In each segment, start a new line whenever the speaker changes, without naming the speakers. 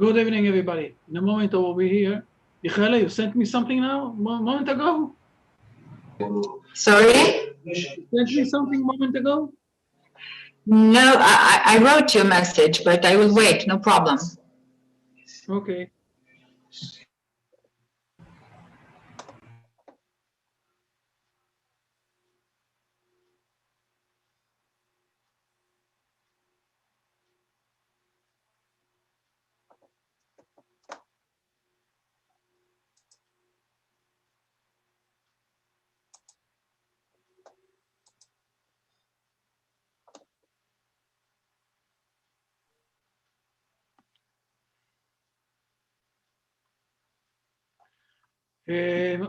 Good evening, everybody. In a moment I will be here. Michaela, you sent me something now, a moment ago?
Sorry?
You sent me something a moment ago?
No, I wrote you a message, but I will wait, no problem.
Okay.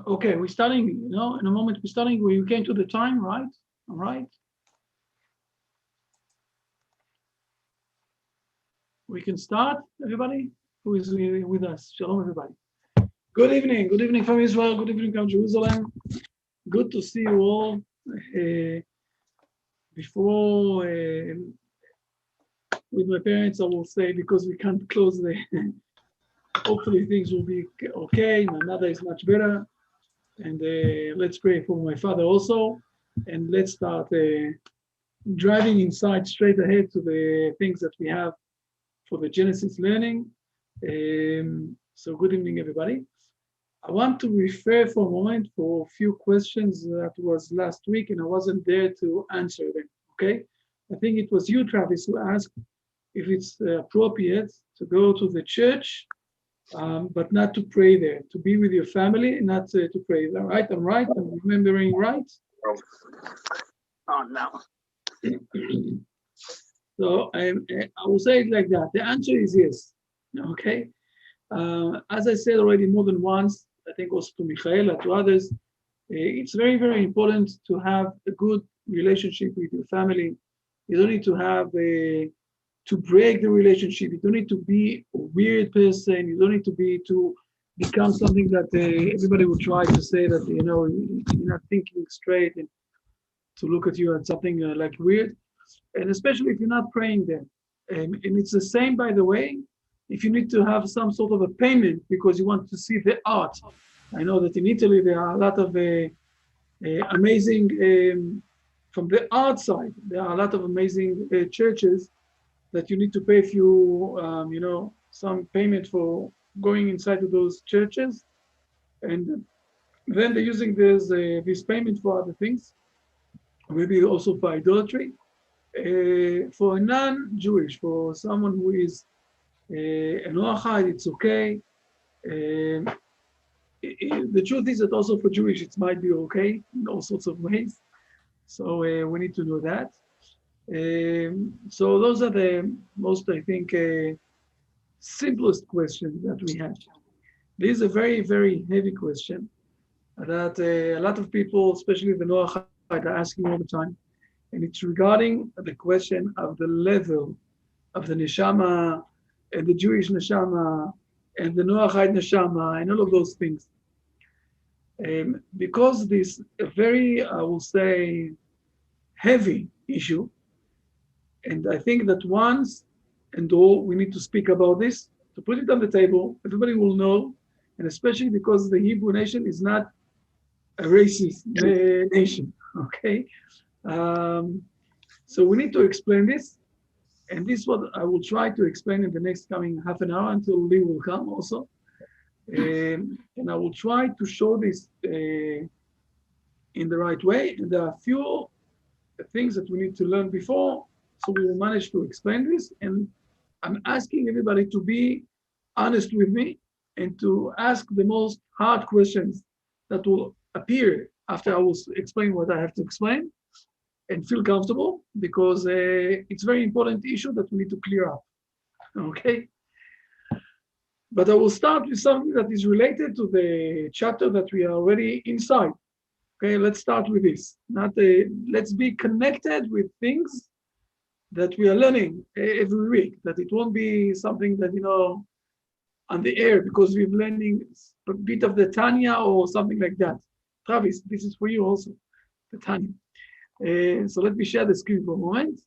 Okay, we're starting, in a moment we're starting. We came to the time, right? All right. We can start, everybody who is with us. Shalom, everybody. Good evening from Israel. Good evening from Jerusalem. Good to see you all. Before, with my parents, I will say, because we can't close the, hopefully things will be okay. My mother is much better. And let's pray for my father also. And let's start driving inside straight ahead to the things that we have for the Genesis learning. So good evening, everybody. I want to refer for a moment for a few questions that was last week and I wasn't there to answer them, okay? I think it was you, Travis, who asked if it's appropriate to go to the church, but not to pray there, to be with your family, not to pray. Is that right? I'm right? I'm remembering right? Oh, no. So I will say it like that. The answer is yes, okay? As I said already more than once, I think also to Michaela, to others, it's very, very important to have a good relationship with your family. You don't need to have to break the relationship. You don't need to be a weird person. You don't need to become something that everybody will try to say that, you're not thinking straight and to look at you as something like weird. And especially if you're not praying there. And it's the same, by the way, if you need to have some sort of a payment because you want to see the art. I know that in Italy there are a lot of amazing, from the art side, there are a lot of amazing churches that you need to pay if you, some payment for going inside of those churches. And then they're using this payment for other things, maybe also for idolatry. For a non-Jewish, for someone who is a Noahide, it's okay. The truth is that also for Jewish, it might be okay in all sorts of ways. So we need to know that. So those are the most, I think, simplest questions that we have. This is a very, very heavy question that a lot of people, especially the Noahide, are asking all the time. And it's regarding the question of the level of the neshama and the Jewish neshama and the Noahide neshama and all of those things. Because this a very, I will say, heavy issue, and I think that once and all we need to speak about this, to put it on the table, everybody will know, and especially because the Hebrew nation is not a racist nation, okay? So we need to explain this, and this is what I will try to explain in the next coming half an hour until Lee will come also. And I will try to show this in the right way. And there are a few things that we need to learn before, so we will manage to explain this. And I'm asking everybody to be honest with me and to ask the most hard questions that will appear after I will explain what I have to explain, and feel comfortable, because it's a very important issue that we need to clear up, okay? But I will start with something that is related to the chapter that we are already inside. Okay, let's start with this. Let's be connected with things that we are learning every week, that it won't be something that, on the air because we're learning a bit of the Tanya or something like that. Travis, this is for you also, the Tanya. So let me share the screen for a moment.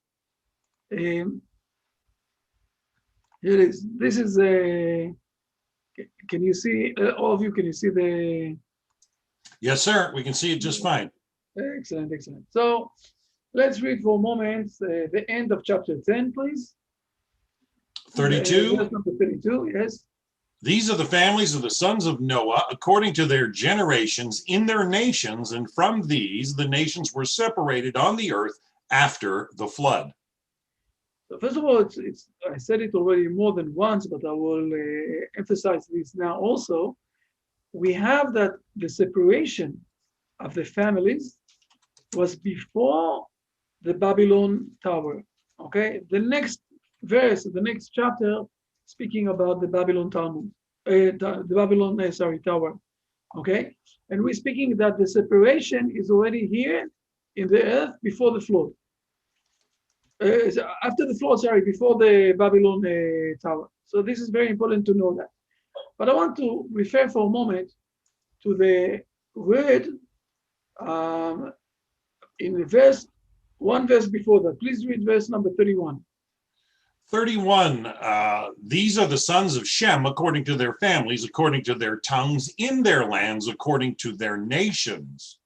Here it is. This is a. Can you see, all of you? Can you see the?
Yes, sir. We can see it just fine.
Excellent, excellent. So let's read for a moment the end of chapter 10, please.
32.
Verse number 32, yes.
These are the families of the sons of Noah, according to their generations in their nations, and from these the nations were separated on the earth after the flood.
So first of all, it's I said it already more than once, but I will emphasize this now also. We have that the separation of the families was before the Babylon Tower. Okay, the next verse, the next chapter, speaking about the Babylon Talmud, the Babylon, Tower. Okay, and we're speaking that the separation is already here in the earth before the flood. After the flood, sorry, before the Babylon Tower. So this is very important to know that. But I want to refer for a moment to the word in the verse, one verse before that. Please read verse number 31.
31, these are the sons of Shem according to their families, according to their tongues, in their lands, according to their nations.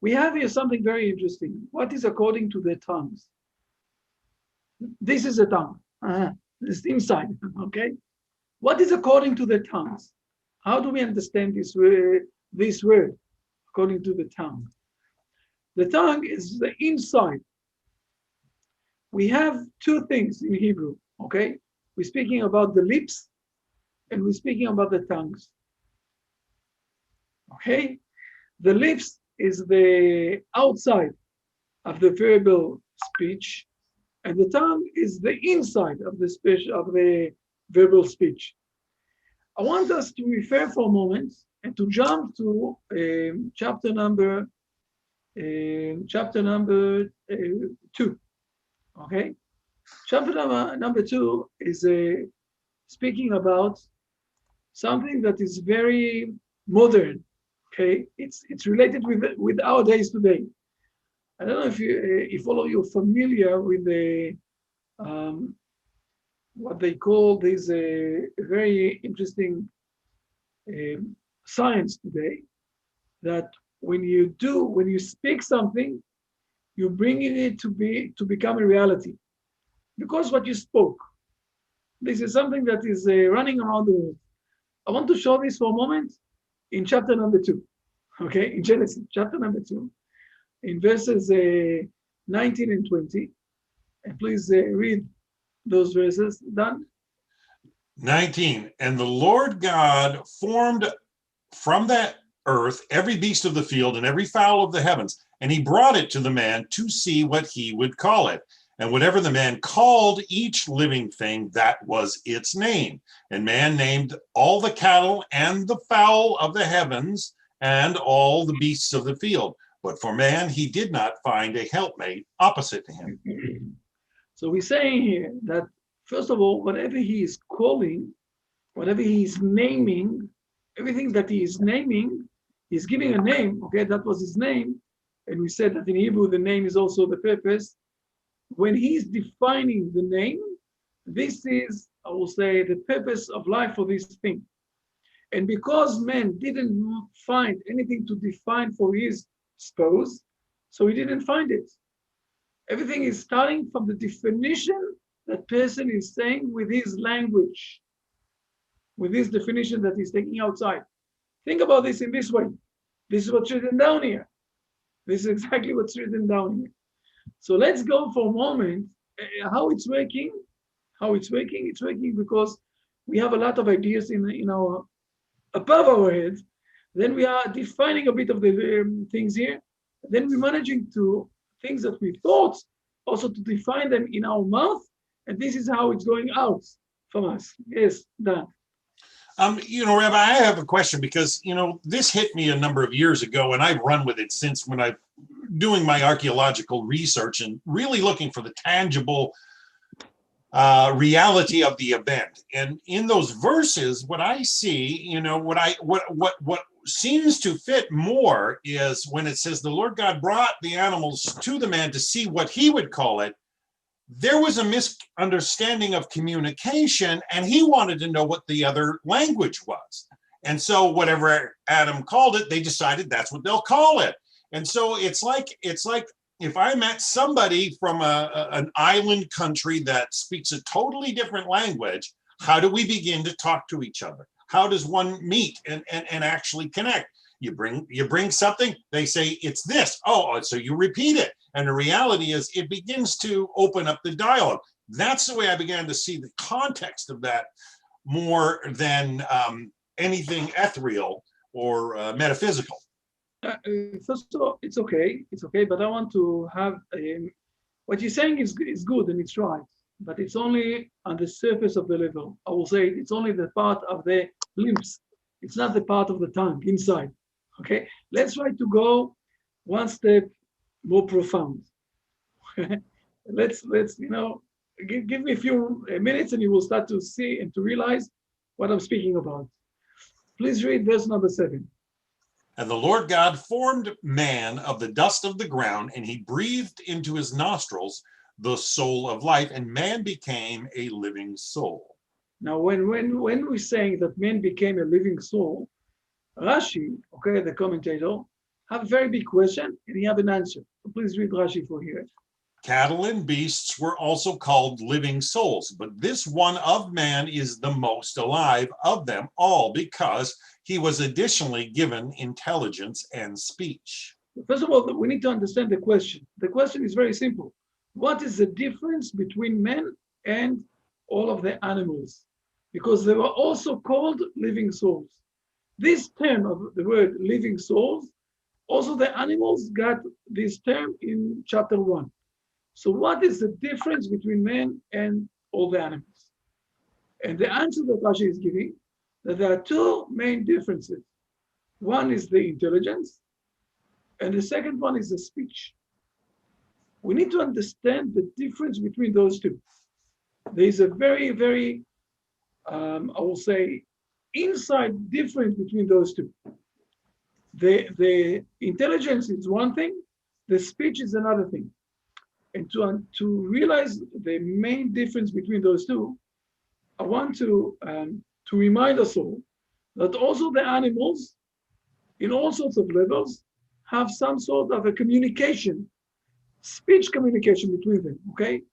We have here something very interesting. What is according to their tongues? This is a tongue. It's inside, okay? What is according to the tongues? How do we understand this word, according to the tongue? The tongue is the inside. We have two things in Hebrew, okay? We're speaking about the lips and we're speaking about the tongues, okay? The lips is the outside of the verbal speech, and the tongue is the inside of the speech, of the verbal speech. I want us to refer for a moment and to jump to chapter number 2. Okay, chapter number 2 is speaking about something that is very modern. Okay, it's related with our days today. I don't know if all of you are familiar with the what they call this very interesting science today, that when you speak something, you're bringing it to become a reality because what you spoke. This is something that is running around the world. I want to show this for a moment in chapter number 2. Okay, in Genesis chapter number 2, in verses 19 and 20. And please read those verses. Done.
19, and the Lord God formed from that earth every beast of the field and every fowl of the heavens, and he brought it to the man to see what he would call it. And whatever the man called each living thing, that was its name. And man named all the cattle and the fowl of the heavens and all the beasts of the field. But for man, he did not find a helpmate opposite to him.
So we're saying here that, first of all, whatever he is calling, whatever he is naming, everything that he is naming, he's giving a name, okay, that was his name. And we said that in Hebrew, the name is also the purpose. When he's defining the name, this is, I will say, the purpose of life for this thing. And because man didn't find anything to define for his spouse, so he didn't find it. Everything is starting from the definition that person is saying with his language, with his definition that he's taking outside. Think about this in this way. This is what's written down here. This is exactly what's written down here. So let's go for a moment. How it's working? How it's working? It's working because we have a lot of ideas in our above our heads. Then we are defining a bit of the things here. Then we're managing to things that we thought also to define them in our mouth, and this is how it's going out from us. Yes, Dan.
Rabbi, I have a question because, this hit me a number of years ago, and I've run with it since when I'm doing my archaeological research and really looking for the tangible reality of the event. And in those verses, what I see, what seems to fit more is when it says the Lord God brought the animals to the man to see what he would call it. there was a misunderstanding of communication, and he wanted to know what the other language was. And so whatever Adam called it, they decided that's what they'll call it. And so it's like if I met somebody from an island country that speaks a totally different language, how do we begin to talk to each other? How does one meet and actually connect? You bring something, they say it's this. Oh, so you repeat it. And the reality is it begins to open up the dialogue. That's the way I began to see the context of that more than anything ethereal or metaphysical.
First of all, it's okay, but I want to have, what you're saying is good and it's right, but it's only on the surface of the level. I will say it's only the part of the limbs. It's not the part of the tongue inside, okay? Let's try to go one step more profound. let's give me a few minutes and you will start to see and to realize what I'm speaking about. Please read verse number 7.
And the Lord God formed man of the dust of the ground, and he breathed into his nostrils the soul of life, and man became a living soul.
Now, when we're saying that man became a living soul, Rashi, okay, the commentator, have a very big question, and he have an answer. So please read Rashi for here.
Cattle and beasts were also called living souls, but this one of man is the most alive of them all, because he was additionally given intelligence and speech.
First of all, we need to understand the question. The question is very simple. What is the difference between men and all of the animals? Because they were also called living souls. This term of the word living souls, also the animals got this term in chapter 1. So what is the difference between men and all the animals? And the answer that Rashi is giving, that there are two main differences. One is the intelligence, and the second one is the speech. We need to understand the difference between those two. There is a very, very, I will say, inside difference between those two. The intelligence is one thing, the speech is another thing. And to realize the main difference between those two, I want to remind us all that also the animals, in all sorts of levels, have some sort of a communication, speech communication between them, okay?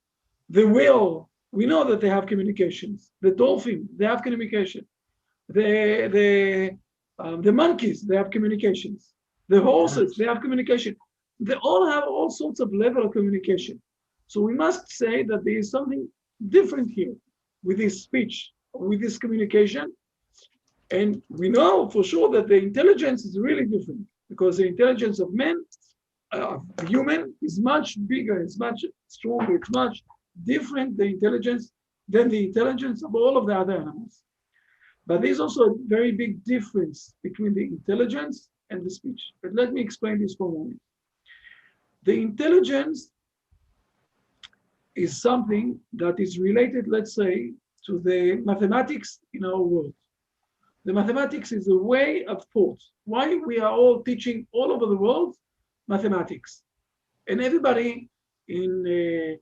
The whale, we know that they have communications. The dolphin, they have communication. The monkeys, they have communications. The horses, they have communication. They all have all sorts of level of communication. So we must say that there is something different here with this speech, with this communication. And we know for sure that the intelligence is really different, because the intelligence of men, human, is much bigger, it's much stronger, it's much different, the intelligence, than the intelligence of all of the other animals. But there's also a very big difference between the intelligence and the speech. But let me explain this for a moment. The intelligence is something that is related, let's say, to the mathematics in our world. The mathematics is a way of thought. Why we are all teaching all over the world mathematics. And everybody in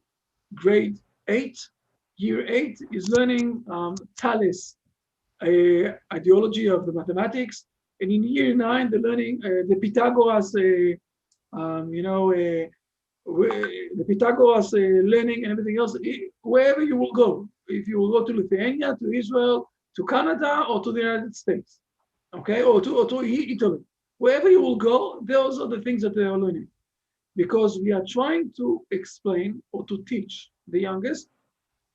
grade 8, year 8, is learning Thales, ideology of the mathematics. And in year 9, they're learning the Pythagoras, the Pythagoras learning and everything else. Wherever you will go, if you will go to Lithuania, to Israel, to Canada, or to the United States, okay, or to Italy, wherever you will go, those are the things that they are learning, because we are trying to explain or to teach the youngest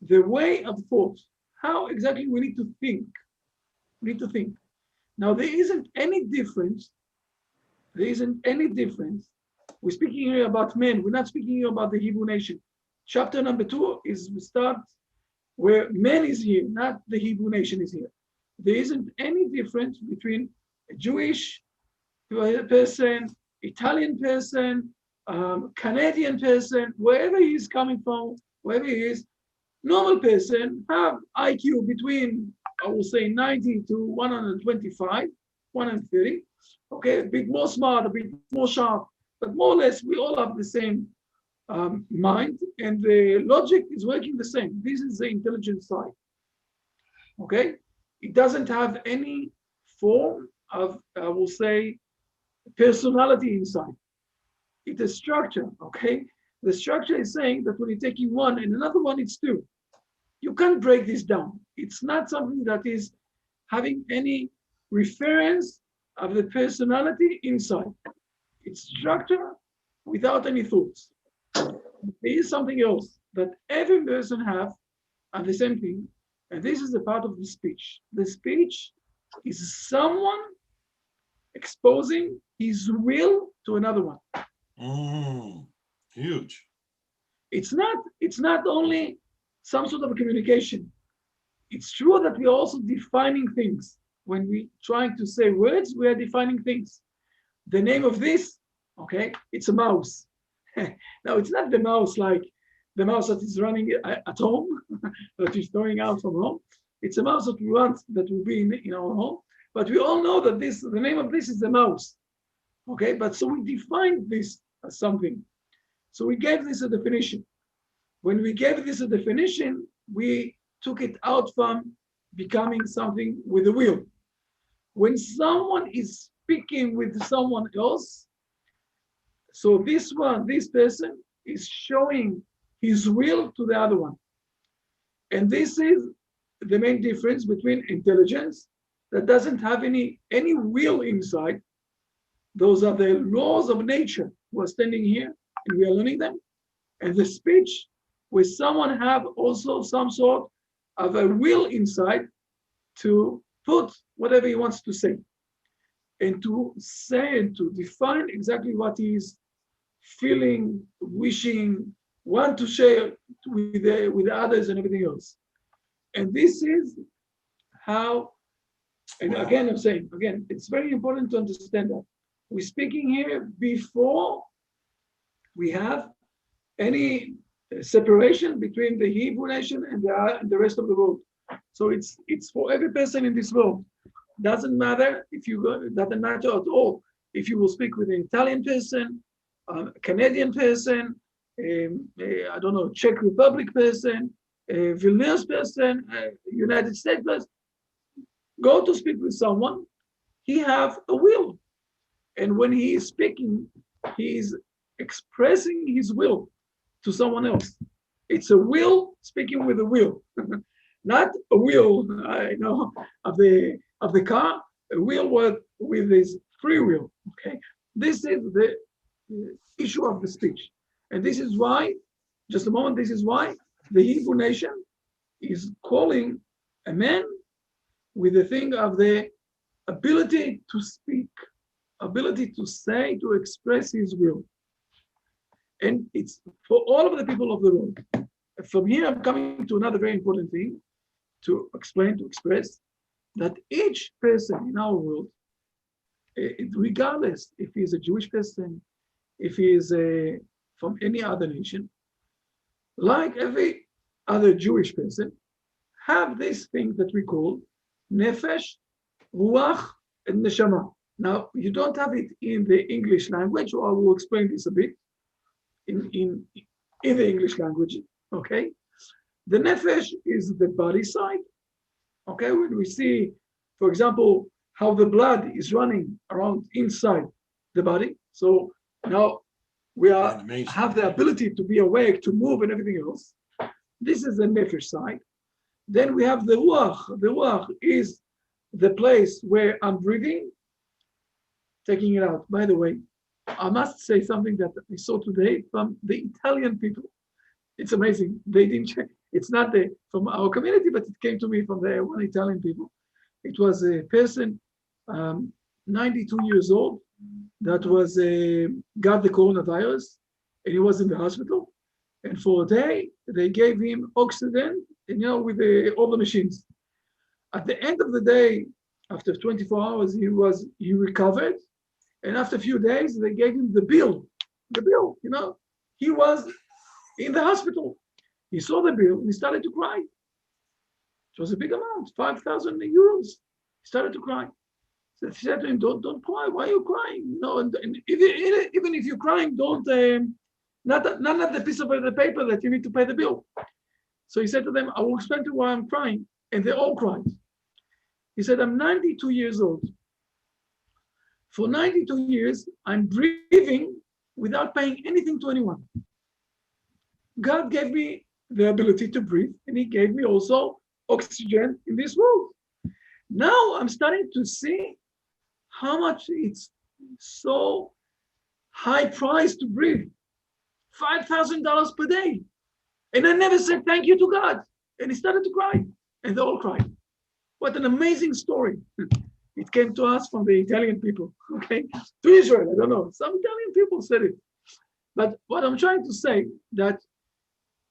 the way of thought, how exactly we need to think. We need to think. Now, there isn't any difference. There isn't any difference. We're speaking here about men. We're not speaking here about the Hebrew nation. Chapter number 2 is we start where man is here, not the Hebrew nation is here. There isn't any difference between a Jewish person, Italian person, Canadian person, wherever he is coming from, wherever he is. Normal person have IQ between, I will say, 90 to 125, 130. Okay, a bit more smart, a bit more sharp, but more or less we all have the same mind, and the logic is working the same. This is the intelligent side. Okay? It doesn't have any form of, I will say, personality inside. It's a structure, okay? The structure is saying that when you're taking one and another one, it's two. You can't break this down. It's not something that is having any reference of the personality inside. It's structure without any thoughts. There is something else that every person have, and the same thing, and this is the part of the speech. The speech is someone exposing his will to another one.
Huge.
It's not only some sort of a communication. It's true that we are also defining things. When we trying to say words, we are defining things. The name of this, okay, it's a mouse. Now, it's not the mouse like the mouse that is running at home, that is going out from home. It's a mouse that we want that will be in our home. But we all know that the name of this is the mouse. Okay, but so we defined this as something. So we gave this a definition. When we gave this a definition, we took it out from becoming something with a will. When someone is speaking with someone else, so this person is showing his will to the other one. And this is the main difference between intelligence that doesn't have any will inside. Those are the laws of nature. We're standing here and we are learning them. And the speech, where someone have also some sort of a will inside to put whatever he wants to say, and to say and to define exactly what he is feeling, wishing, want to share with the others and everything else. And this is how, and again, I'm saying, again, it's very important to understand that. We're speaking here before we have any separation between the Hebrew nation and the rest of the world. So it's for every person in this world. Doesn't matter if you go, doesn't matter at all if you will speak with an Italian person, a Canadian person, I don't know, Czech Republic person, a Vilnius person, a United States person. Go to speak with someone, he have a will. And when he is speaking, he is expressing his will to someone else. It's a will speaking with a will, not a will, of the car. A will with his free will. Okay, this is the issue of the speech, and this is why, just a moment. This is why the Hebrew nation is calling a man with the thing of the ability to speak, ability to say, to express his will. And it's for all of the people of the world. From here, I'm coming to another very important thing to explain, to express, that each person in our world, regardless if he is a Jewish person, if he is from any other nation, like every other Jewish person, have this thing that we call nefesh, ruach, and neshama. Now, you don't have it in the English language, or I will explain this a bit in the English language, okay? The nefesh is the body side, okay? When we see, for example, how the blood is running around inside the body. So now we have the ability to be awake, to move and everything else. This is the nefesh side. Then we have the ruach. The ruach is the place where I'm breathing, taking it out. By the way, I must say something that I saw today from the Italian people. It's amazing. They didn't check. It's not from our community, but it came to me from the one Italian people. It was a person, 92 years old, that was got the coronavirus, and he was in the hospital. And for a day, they gave him oxygen, and with all the machines. At the end of the day, after 24 hours, he recovered. And after a few days, they gave him the bill. He was in the hospital. He saw the bill and he started to cry. It was a big amount, 5,000 euros. He started to cry. So he said to him, don't cry. Why are you crying? No, and even if you're crying, don't not the piece of the paper that you need to pay the bill. So he said to them, I will explain to you why I'm crying. And they all cried. He said, I'm 92 years old. For 92 years, I'm breathing without paying anything to anyone. God gave me the ability to breathe, and he gave me also oxygen in this world. Now I'm starting to see how much it's so high price to breathe. $5,000 per day. And I never said thank you to God. And he started to cry. And they all cried. What an amazing story. It came to us from the Italian people, okay? To Israel, I don't know. Some Italian people said it. But what I'm trying to say that,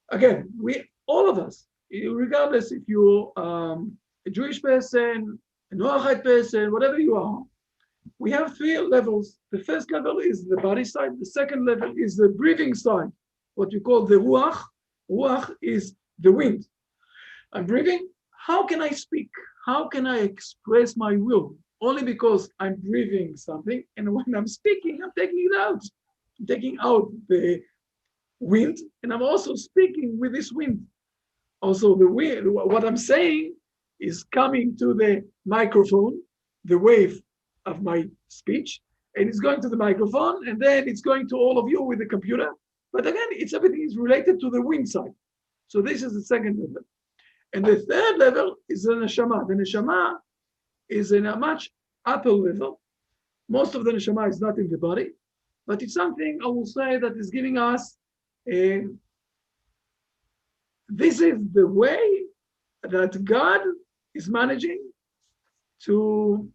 again, all of us, regardless if you're a Jewish person, a Noahide person, whatever you are, we have three levels. The first level is the body side. The second level is the breathing side, what we call the ruach. Ruach is the wind. I'm breathing. How can I speak? How can I express my will? Only because I'm breathing something. And when I'm speaking, I'm taking it out. I'm taking out the wind, and I'm also speaking with this wind. Also, the wind, what I'm saying is coming to the microphone, the wave of my speech, and it's going to the microphone, and then it's going to all of you with the computer. But again, everything is related to the wind side. So this is the second level. And the third level is the neshama. The neshama is in a much upper level. Most of the neshama is not in the body, but it's something I will say that is giving us this is the way that God is managing to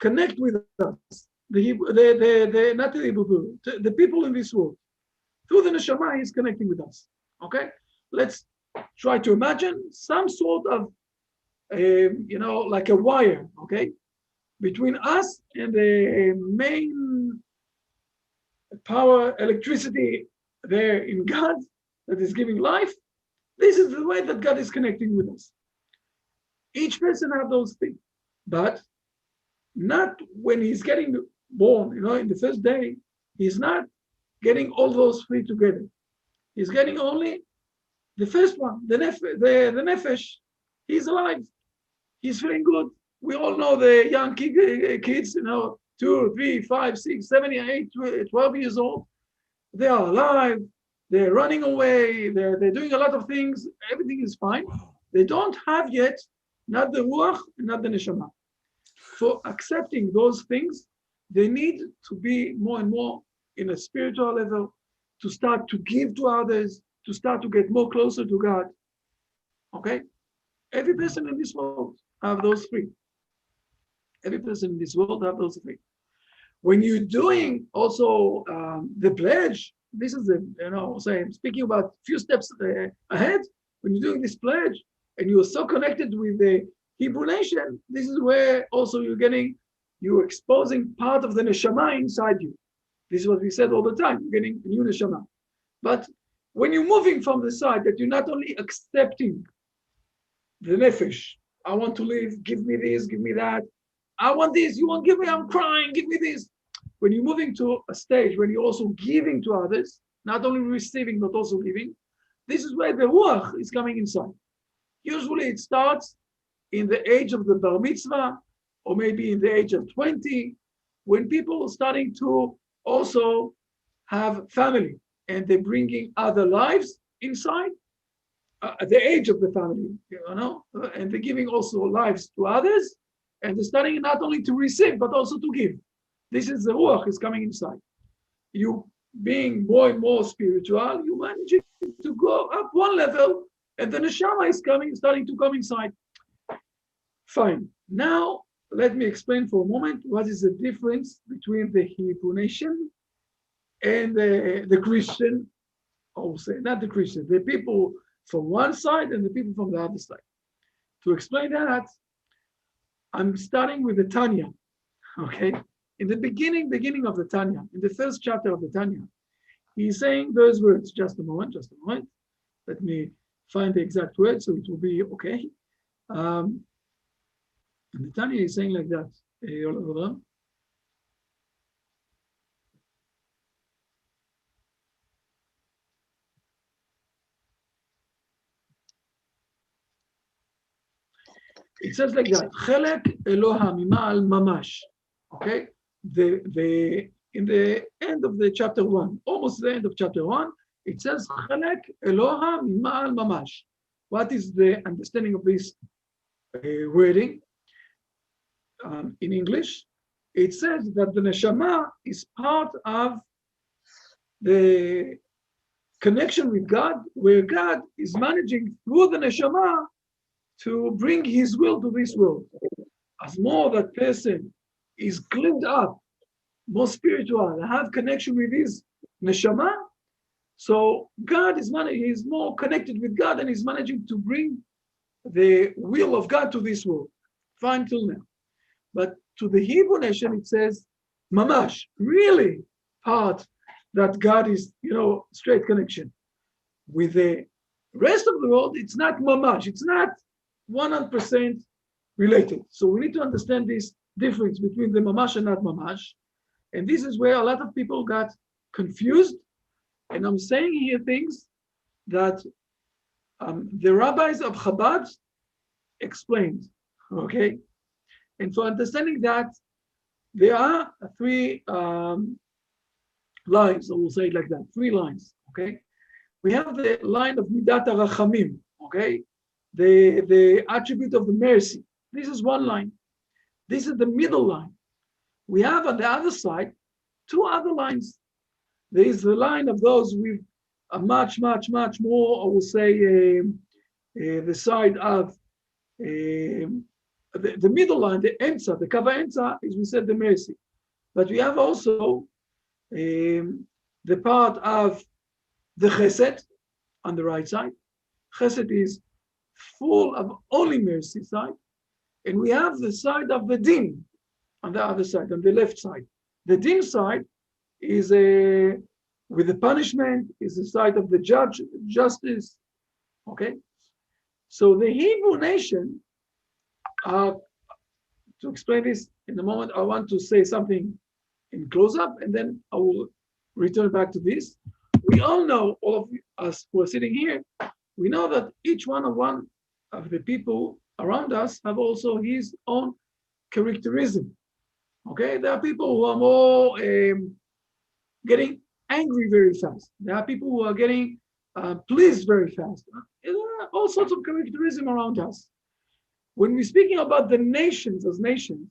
connect with us, not the Hebrew, the people in this world. Through the neshama, he's connecting with us. Okay, let's try to imagine some sort of, like a wire, okay, between us and the main power, electricity there in God that is giving life. This is the way that God is connecting with us. Each person has those things, but not when he's getting born, in the first day, he's not getting all those three together. He's getting only the first one, the nefesh. He's alive. He's feeling good. We all know the young kids, 2, 3, 5, 6, 7, 8, 12 years old. They are alive. They're running away. They're doing a lot of things. Everything is fine. They don't have yet, not the ruach, not the neshama. For accepting those things, they need to be more and more in a spiritual level, to start to give to others, to start to get more closer to God. Okay? Every person in this world have those three. Every person in this world have those three. When you're doing also the pledge, this is I'm speaking about a few steps ahead. When you're doing this pledge and you're so connected with the Hebrew nation, this is where also you're exposing part of the neshama inside you. This is what we said all the time, you're getting a new neshama. But when you're moving from the side that you're not only accepting the nefesh, I want to live, give me this, give me that. I want this, you won't give me, I'm crying, give me this. When you're moving to a stage when you're also giving to others, not only receiving, but also giving, this is where the ruach is coming inside. Usually it starts in the age of the bar mitzvah, or maybe in the age of 20, when people are starting to also have family, and they're bringing other lives inside at the age of the family, and they're giving also lives to others, and they're starting not only to receive, but also to give. This is the ruach is coming inside. You being more and more spiritual, you managing to go up one level, and the neshama is starting to come inside. Fine. Now, let me explain for a moment what is the difference between the Hebrew nation and the Christian, or say not the Christian, the people from one side and the people from the other side. To explain that, I'm starting with the Tanya, okay? In the beginning of the Tanya, in the first chapter of the Tanya, he's saying those words. Just a moment. Let me find the exact words so it will be okay. And the Tanya is saying like that. Hold on. it says like that, Chelek Eloha Mimal Mamash. Okay? In the end of the chapter 1, almost the end of chapter 1, it says Chelek Eloha Mimal Mamash. What is the understanding of this wording? In English, it says that the neshama is part of the connection with God, where God is managing through the neshama to bring his will to this world. As more that person is cleaned up, more spiritual, have connection with his neshama, so God is he's more connected with God and he's managing to bring the will of God to this world. Fine till now. But to the Hebrew nation, it says, mamash, really part that God is, straight connection. With the rest of the world, it's not mamash, it's not 100% related. So we need to understand this difference between the mamash and not mamash. And this is where a lot of people got confused. And I'm saying here things that the rabbis of Chabad explained, okay? And for understanding that, there are 3 lines, I will say it like that, 3 lines, okay? We have the line of Midat HaRachamim, okay? The attribute of the mercy. This is one line. This is the middle line. We have on the other side 2 other lines. There is the line of those with a much more, I will say, the side of the middle line, the Emsa, the Kava Emsa, is we said the mercy. But we have also the part of the Chesed on the right side. Chesed is full of only mercy side. And we have the side of the Din on the other side, on the left side. The Din side is with the punishment, is the side of the justice. Okay? So the Hebrew nation, to explain this in a moment, I want to say something in close-up, and then I will return back to this. We all know, all of us who are sitting here, we know that each one of the people around us have also his own characterism. Okay, there are people who are more getting angry very fast. There are people who are getting pleased very fast. There are all sorts of characterism around us. When we're speaking about the nations as nations,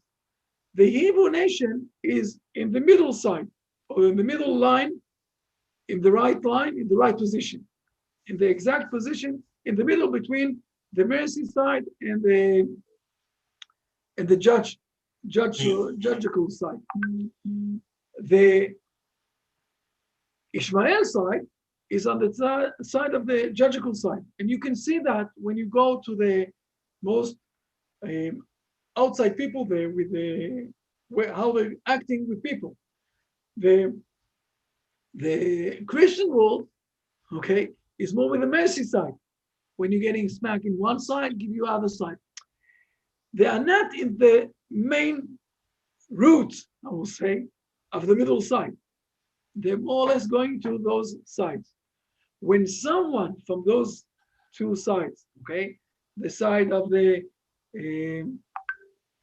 the Hebrew nation is in the middle side, or in the middle line, in the right line, in the right position, in the exact position, in the middle between the mercy side and the judgical side. The Ishmael side is on the side of the judgical side. And you can see that when you go to the most outside people there with how they're acting with people. The Christian world, okay, is more with the mercy side. When you're getting smacked in one side, give you other side. They are not in the main route, I will say, of the middle side. They're more or less going to those sides. When someone from those 2 sides, okay, the side of the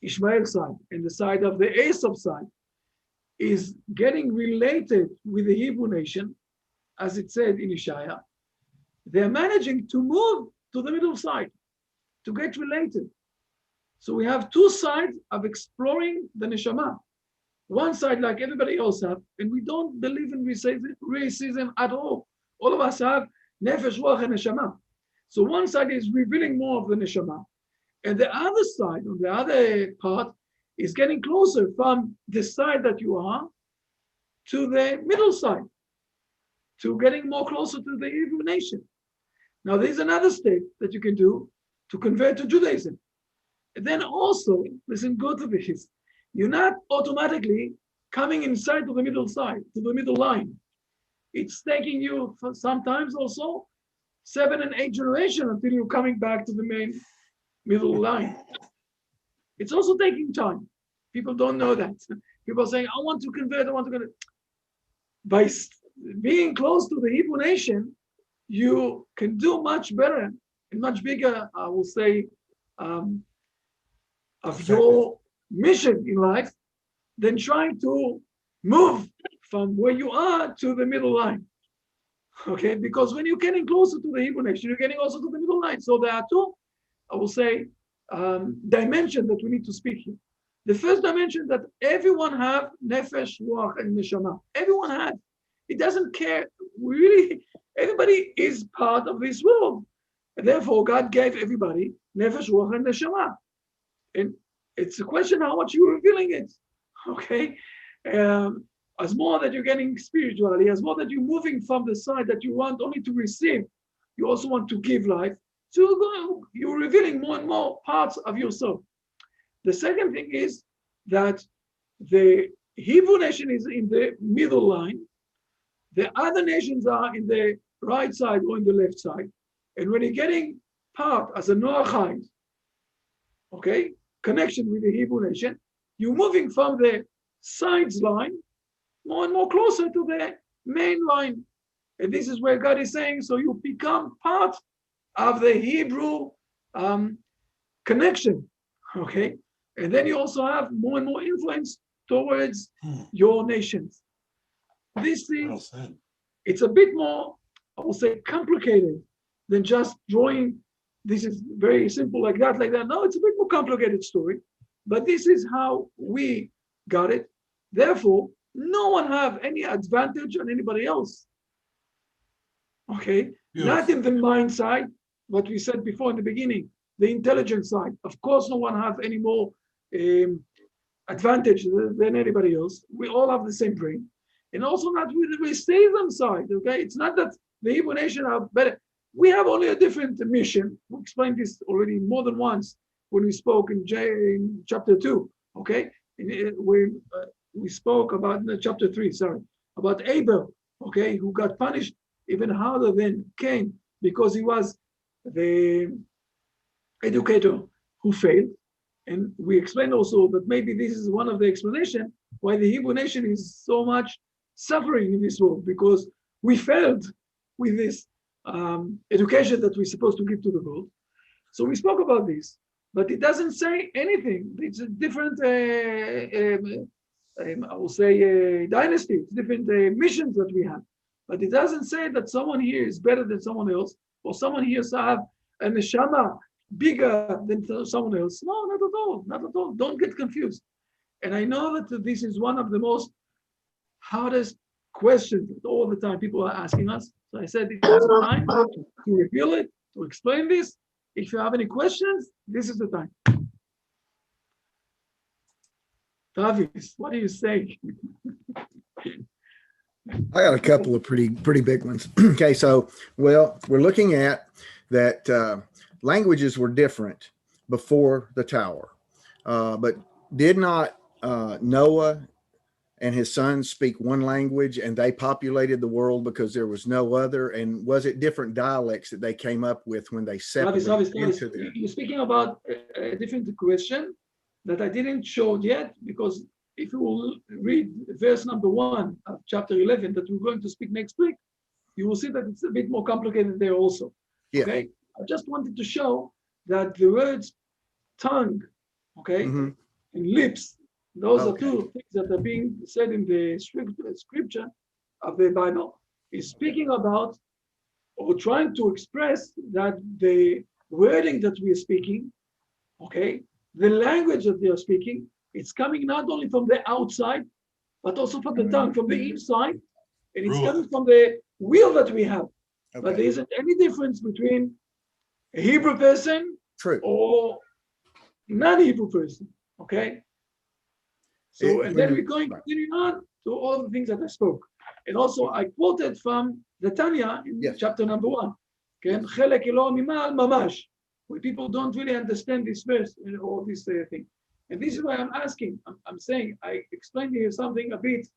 Ishmael side and the side of the Esau side, is getting related with the Hebrew nation, as it said in Isaiah, they're managing to move to the middle side, to get related. So we have 2 sides of exploring the neshama. One side like everybody else have, and we don't believe in racism at all. All of us have nefesh, ruach, and neshama. So one side is revealing more of the neshama. And the other side, on the other part, is getting closer from the side that you are to the middle side, to getting more closer to the Hebrew nation. Now, there's another step that you can do to convert to Judaism. And then also, listen good to this, you're not automatically coming inside to the middle side, to the middle line. It's taking you for sometimes also 7 and 8 generations until you're coming back to the main middle line. It's also taking time. People don't know that. People are saying, I want to convert. By being close to the Hebrew nation, you can do much better and much bigger, I will say, of your mission in life than trying to move from where you are to the middle line. Okay, because when you're getting closer to the Hebrew nation, you're getting also to the middle line. So there are two, I will say, dimensions that we need to speak here. The first dimension that everyone have nefesh, ruach, and neshama. Everyone has. It doesn't care. Really, everybody is part of this world. And therefore, God gave everybody nefesh, ruach, and neshama. And it's a question how much you're revealing it. Okay? As more that you're getting spiritually, as more that you're moving from the side that you want only to receive, you also want to give life. So you're revealing more and more parts of yourself. The second thing is that the Hebrew nation is in the middle line. The other nations are in the right side or in the left side. And when you're getting part as a Noachite, okay, connection with the Hebrew nation, you're moving from the sides line more and more closer to the main line. And this is where God is saying, so you become part of the Hebrew connection, okay? And then you also have more and more influence towards your nations. This is, it's a bit more, I will say, complicated than just drawing, this is very simple like that. No, it's a bit more complicated story, but this is how we got it. Therefore, no one have any advantage on anybody else. Okay, not in the mind side, what we said before in the beginning, the intelligence side. Of course, no one have any more advantage than anybody else. We all have the same brain. And also not with the racism side, okay? It's not that the Hebrew nation are better. We have only a different mission. We explained this already more than once when we spoke in chapter 2, okay? When we spoke about chapter 3, sorry, about Abel, okay, who got punished even harder than Cain because he was the educator who failed. And we explained also that maybe this is one of the explanations why the Hebrew nation is so much suffering in this world, because we failed with this education that we're supposed to give to the world. So we spoke about this, but it doesn't say anything. It's a different, I will say, dynasty. It's different missions that we have. But it doesn't say that someone here is better than someone else, or someone here have a neshama bigger than someone else. No, not at all, not at all. Don't get confused. And I know that this is one of the most hardest questions that all the time people are asking us. So I said it's time to reveal it, to explain this. If you have any questions, this is the time. Tavis, what do you say?
I got a couple of pretty big ones. Okay, so, well, we're looking at that languages were different before the tower, but did not Noah and his sons speak one language and they populated the world because there was no other? And was it different dialects that they came up with when they separated into them?
You're speaking about a different question that I didn't show yet, because if you will read verse number 1 of chapter 11 that we're going to speak next week, you will see that it's a bit more complicated there also. Yeah. Okay, I just wanted to show that the words tongue, okay, and lips, those are two things that are being said in the scripture of the Bible, is speaking about or trying to express that the wording that we are speaking, okay, the language that they are speaking, it's coming not only from the outside, but also from the tongue, from the inside, and it's coming from the will that we have. Okay. But there isn't any difference between a Hebrew person or non-Hebrew person, okay? So, and then we're going to continue on to all the things that I spoke. And also I quoted from the Tanya in chapter number 1, okay? Where people don't really understand this verse or this thing. And this is why I'm asking, I'm saying, I explained to you something a bit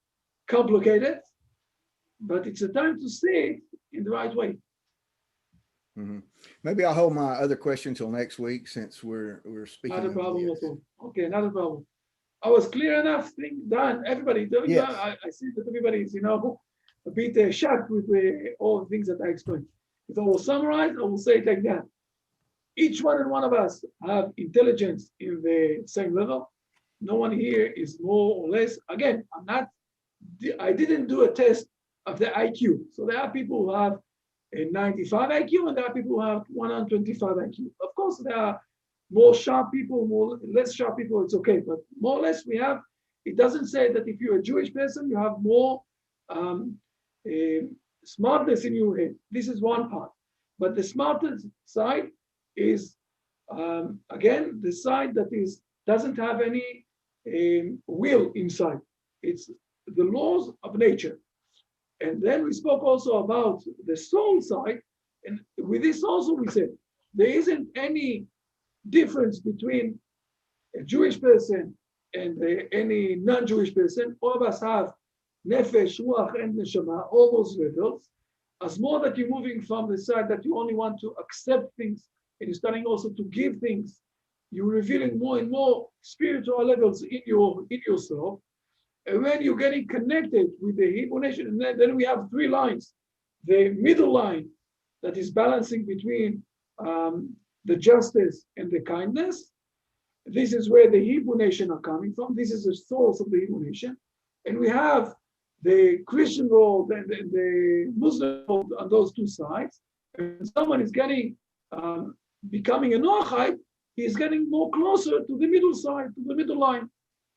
complicated, but it's a time to say it in the right way.
Maybe I'll hold my other question till next week, since we're speaking.
Not a problem at all. Okay, not a problem. I was clear enough, thing done. Everybody, I see that everybody is, a bit shocked with all the things that I explained. If I will summarize, I will say it like that. each one and one of us have intelligence in the same level. No one here is more or less. Again, I didn't do a test of the IQ. So there are people who have a 95 IQ and there are people who have 125 IQ. Of course, there are more sharp people, less sharp people, it's okay. But more or less we have, it doesn't say that if you're a Jewish person, you have more smartness in your head. This is one part. But the smartest side is, again, the side that doesn't have any will inside. It's the laws of nature. And then we spoke also about the soul side. And with this also we said, there isn't any difference between a Jewish person and any non-Jewish person. All of us have nefesh, ruach, and neshama, all those levels. As more that you're moving from the side that you only want to accept things, and you're starting also to give things, you're revealing more and more spiritual levels in yourself. And when you're getting connected with the Hebrew nation, and then we have three lines. The middle line that is balancing between the justice and the kindness. This is where the Hebrew nation are coming from. This is the source of the Hebrew nation. And we have the Christian world and the Muslim world on those two sides. And someone is getting, becoming a Noachite, he's getting more closer to the middle side, to the middle line.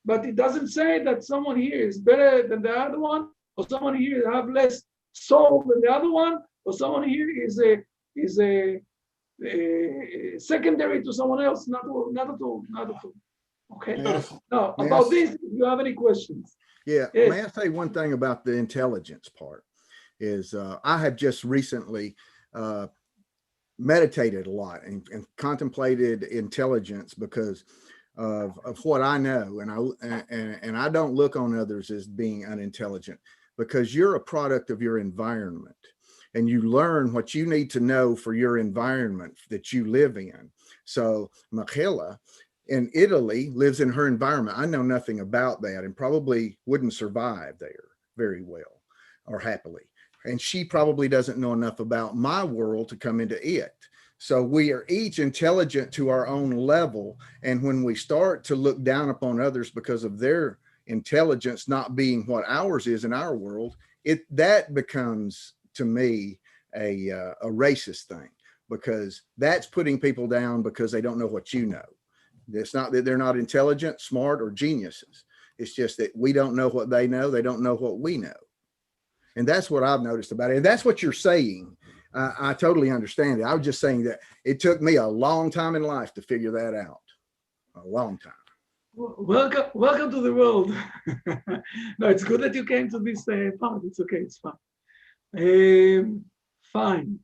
But it doesn't say that someone here is better than the other one, or someone here have less soul than the other one, or someone here is a secondary to someone else. Not at all. Okay.
Beautiful.
Now, about this, if you have any questions.
Yeah,
Yes.
may I say one thing about the intelligence part is I have just recently meditated a lot and contemplated intelligence because of what I know, and I don't look on others as being unintelligent, because you're a product of your environment and you learn what you need to know for your environment that you live in. So Michaela in Italy lives in her environment. I know nothing about that and probably wouldn't survive there very well or happily. And she probably doesn't know enough about my world to come into it. So we are each intelligent to our own level. And when we start to look down upon others because of their intelligence not being what ours is in our world, that becomes, to me, a racist thing, because that's putting people down because they don't know what you know. It's not that they're not intelligent, smart, or geniuses. It's just that we don't know what they know. They don't know what we know. And that's what I've noticed about it. And that's what you're saying. I totally understand it. I was just saying that it took me a long time in life to figure that out. A long time.
Welcome to the world. No, it's good that you came to this part. It's okay. It's fine. Fine.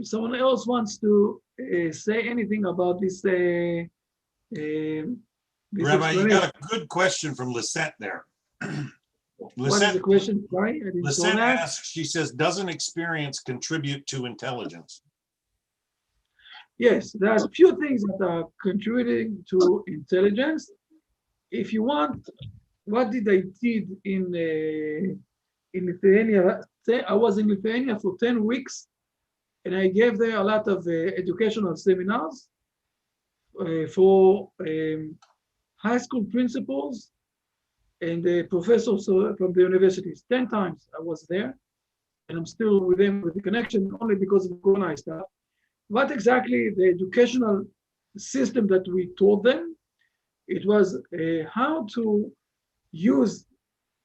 Someone else wants to say anything about this? This
Rabbi, you got a good question from Lisette there.
What is the question? Sorry, I didn't know
Lisette
that.
asks, she says, doesn't experience contribute to intelligence?
Yes, there's a few things that are contributing to intelligence. If you want, what did I did in Lithuania? I was in Lithuania for 10 weeks, and I gave there a lot of educational seminars for high school principals and professors from the universities. 10 times I was there, and I'm still with them with the connection only because of Corona stuff. What exactly the educational system that we taught them? It was how to use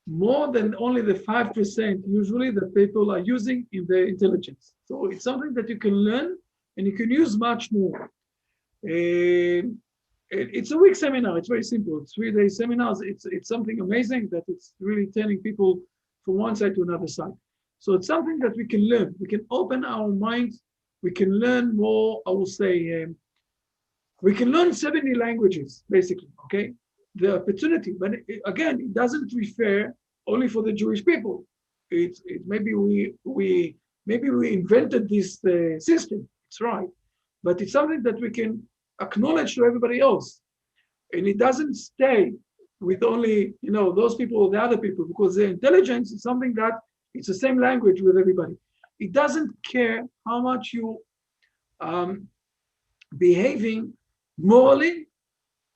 more than only the 5% usually that people are using in their intelligence. So it's something that you can learn and you can use much more. It's a week seminar. It's very simple. It's 3-day seminars. It's something amazing that it's really turning people from one side to another side. So it's something that we can learn. We can open our minds. We can learn more. I will say we can learn 70 languages basically. Okay, the opportunity. But again, it doesn't refer only for the Jewish people. Maybe we invented this system. It's right, but it's something that we can acknowledge to everybody else, and it doesn't stay with only those people or the other people, because the intelligence is something that it's the same language with everybody. It doesn't care how much you behaving morally,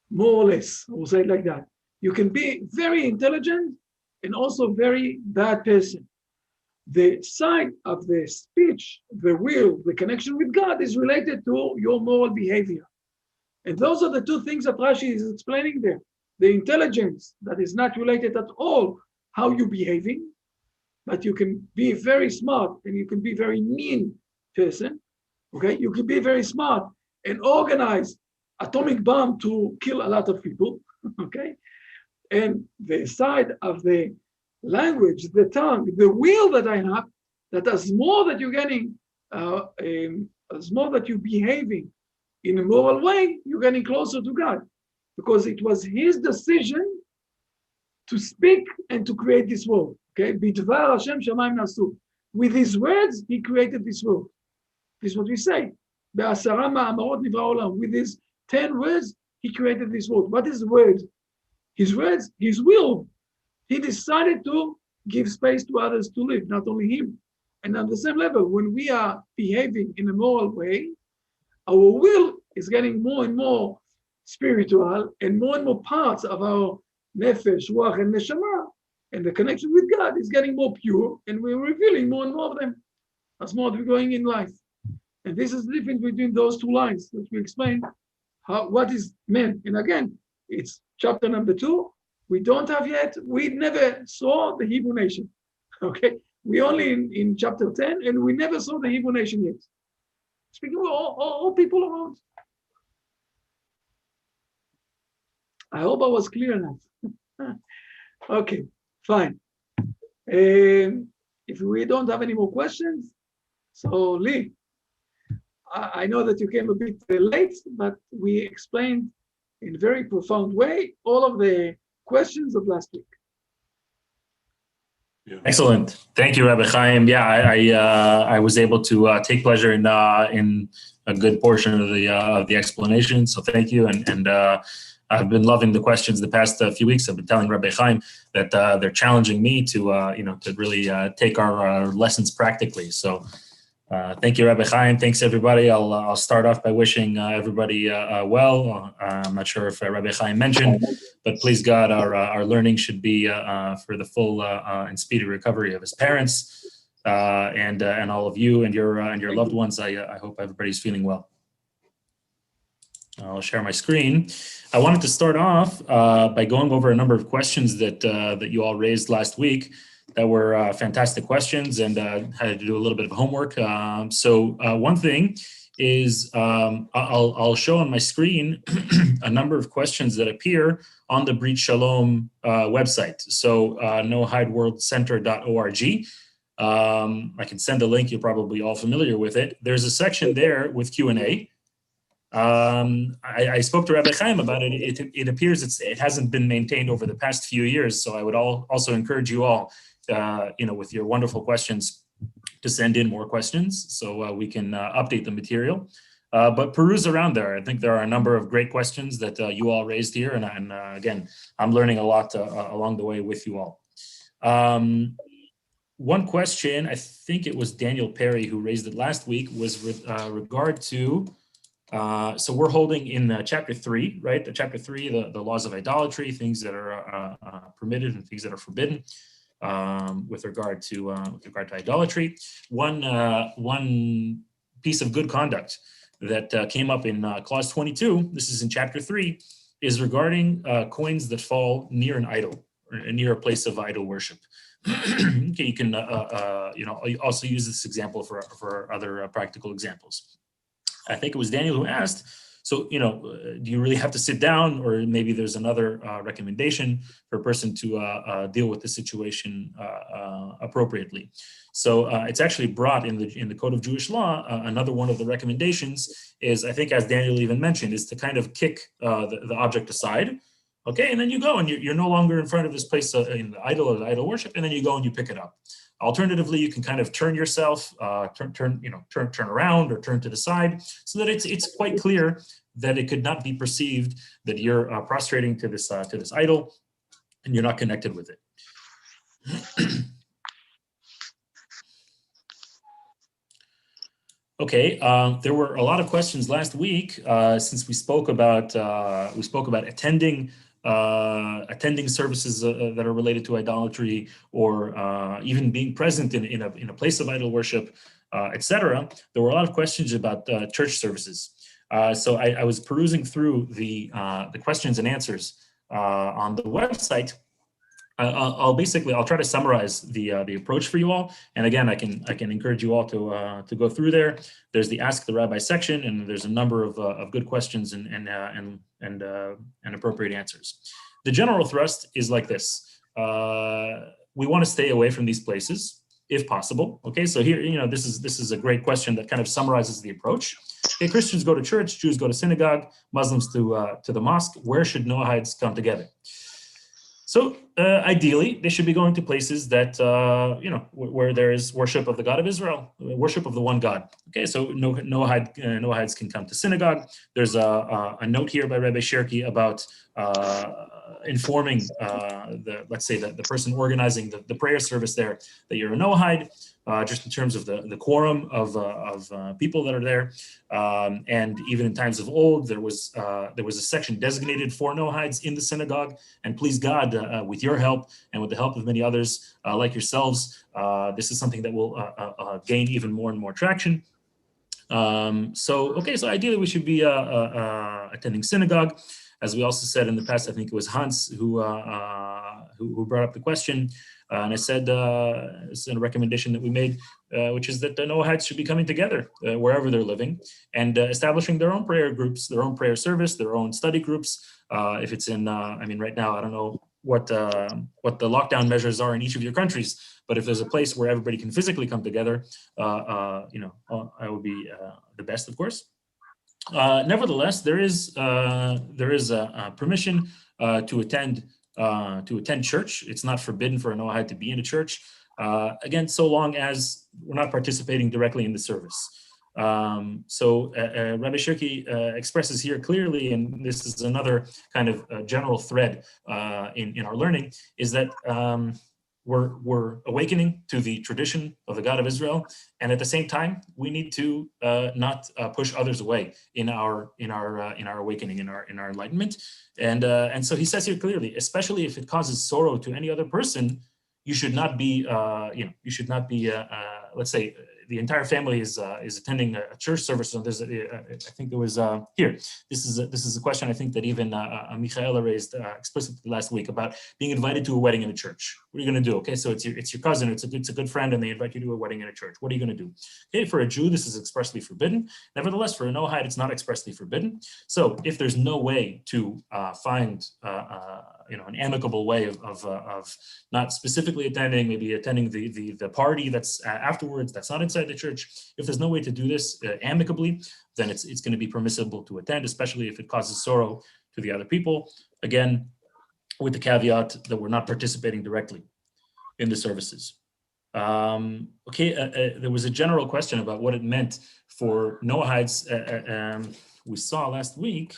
more or less. I will say it like that. You can be very intelligent and also very bad person. The side of the speech, the will, the connection with God is related to your moral behavior. And those are the two things that Rashi is explaining there. The intelligence that is not related at all how you're behaving, but you can be very smart and you can be very mean person. Okay, you can be very smart and organize atomic bomb to kill a lot of people. Okay, and the side of the language, the tongue, the will that I have, that as more that you're getting, as more that you're behaving in a moral way, you're getting closer to God, because it was His decision to speak and to create this world. Okay, Bidvar Hashem Shamayim Nasu. With His words, He created this world. This is what we say. Be'asara ma'amarot nivra olam. With His 10 words, He created this world. What is the word? His words, His will. He decided to give space to others to live, not only Him. And on the same level, when we are behaving in a moral way, our will is getting more and more spiritual, and more parts of our nefesh, ruach, and neshama, and the connection with God is getting more pure, and we're revealing more and more of them as more we're going in life. And this is the difference between those two lines that we explained, what is man. And again, it's chapter number 2. We don't have yet, we never saw the Hebrew nation. Okay, we only in chapter 10, and we never saw the Hebrew nation yet. Speaking of all people around. I hope I was clear enough. Okay, fine. If we don't have any more questions, so Lee, I know that you came a bit late, but we explained in a very profound way all of the questions of last week.
Yeah.
Excellent. Thank you, Rabbi Chaim. Yeah, I was able to take pleasure in a good portion of the explanation. So thank you. And I've been loving the questions the past few weeks. I've been telling Rabbi Chaim that they're challenging me to to really take our lessons practically. So thank you, Rabbi Chaim. Thanks, everybody. I'll start off by wishing everybody well. I'm not sure if Rabbi Chaim mentioned, but please God, our learning should be for the full and speedy recovery of his parents and all of you and your loved ones. I hope everybody's feeling well. I'll share my screen. I wanted to start off by going over a number of questions that you all raised last week. That were fantastic questions, and had to do a little bit of homework. So one thing is I'll show on my screen a number of questions that appear on the Brit Shalom website. So nohideworldcenter.org. I can send a link. You're probably all familiar with it. There's a section there with Q&A. I spoke to Rabbi Chaim about it. It appears it hasn't been maintained over the past few years. So I would also encourage you all, with your wonderful questions, to send in more questions so we can update the material. But peruse around there. I think there are a number of great questions that you all raised here. And again, I'm learning a lot along the way with you all. One question, I think it was Daniel Perry who raised it last week, was with regard to, so we're holding in chapter 3, right? The chapter 3, the laws of idolatry, things that are permitted and things that are forbidden. With regard to idolatry, one piece of good conduct that came up in clause 22. This is in chapter 3, is regarding coins that fall near an idol or near a place of idol worship. Okay, you can also use this example for other practical examples. I think it was Daniel who asked, so, do you really have to sit down, or maybe there's another recommendation for a person to deal with the situation appropriately? So it's actually brought in the Code of Jewish Law. Another one of the recommendations is, I think, as Daniel even mentioned, is to kind of kick the object aside. Okay, and then you go and you're no longer in front of this place in the idol or the idol worship, and then you go and you pick it up. Alternatively, you can kind of turn yourself, turn around or turn to the side, so that it's quite clear that it could not be perceived that you're prostrating to this idol, and you're not connected with it. Okay, there were a lot of questions last week since we spoke about attending services that are related to idolatry, or even being present in a place of idol worship, etc. There were a lot of questions about church services. So I was perusing through the questions and answers on the website. I'll try to summarize the approach for you all. And again, I can encourage you all to go through there. There's the Ask the Rabbi section, and there's a number of good questions and appropriate answers. The general thrust is like this: we want to stay away from these places if possible. Okay, so here, this is a great question that kind of summarizes the approach. Okay, Christians go to church, Jews go to synagogue, Muslims to the mosque. Where should Noahides come together? So ideally, they should be going to places that, where there is worship of the God of Israel, worship of the one God. Okay, so Noahides can come to synagogue. There's a note here by Rabbi Sherky about informing the person organizing the prayer service there that you're a Noahide, just in terms of the quorum of people that are there. And even in times of old, there was a section designated for Noahides in the synagogue. And please God, with your help and with the help of many others like yourselves, this is something that will gain even more and more traction. So ideally we should be attending synagogue. As we also said in the past, I think it was Hans who brought up the question. And I said, it's a recommendation that we made, which is that the Noahides should be coming together wherever they're living and establishing their own prayer groups, their own prayer service, their own study groups. If it's in, right now, I don't know what the lockdown measures are in each of your countries, but if there's a place where everybody can physically come together, I would be the best, of course. Nevertheless, there is permission to attend church. It's not forbidden for a Noahide to be in a church, again, so long as we're not participating directly in the service. So Rabbi Shirky expresses here clearly, and this is another kind of general thread in our learning, is that we're awakening to the tradition of the God of Israel, and at the same time, we need to not push others away in our awakening, in our enlightenment. And so he says here clearly, especially if it causes sorrow to any other person, you should not be let's say the entire family is attending a church service. So there's I think there was here. This is a question I think that even Michaela raised explicitly last week about being invited to a wedding in a church. What are you going to do? Okay, so it's your cousin, it's a good friend, and they invite you to a wedding in a church. What are you going to do? Okay, for a Jew, this is expressly forbidden. Nevertheless, for a Noahide, it's not expressly forbidden. So if there's no way to find an amicable way of not specifically attending, maybe attending the party that's afterwards, that's not inside the church. If there's no way to do this amicably, then it's going to be permissible to attend, especially if it causes sorrow to the other people. Again, with the caveat that we're not participating directly in the services. There was a general question about what it meant for Noahides. We saw last week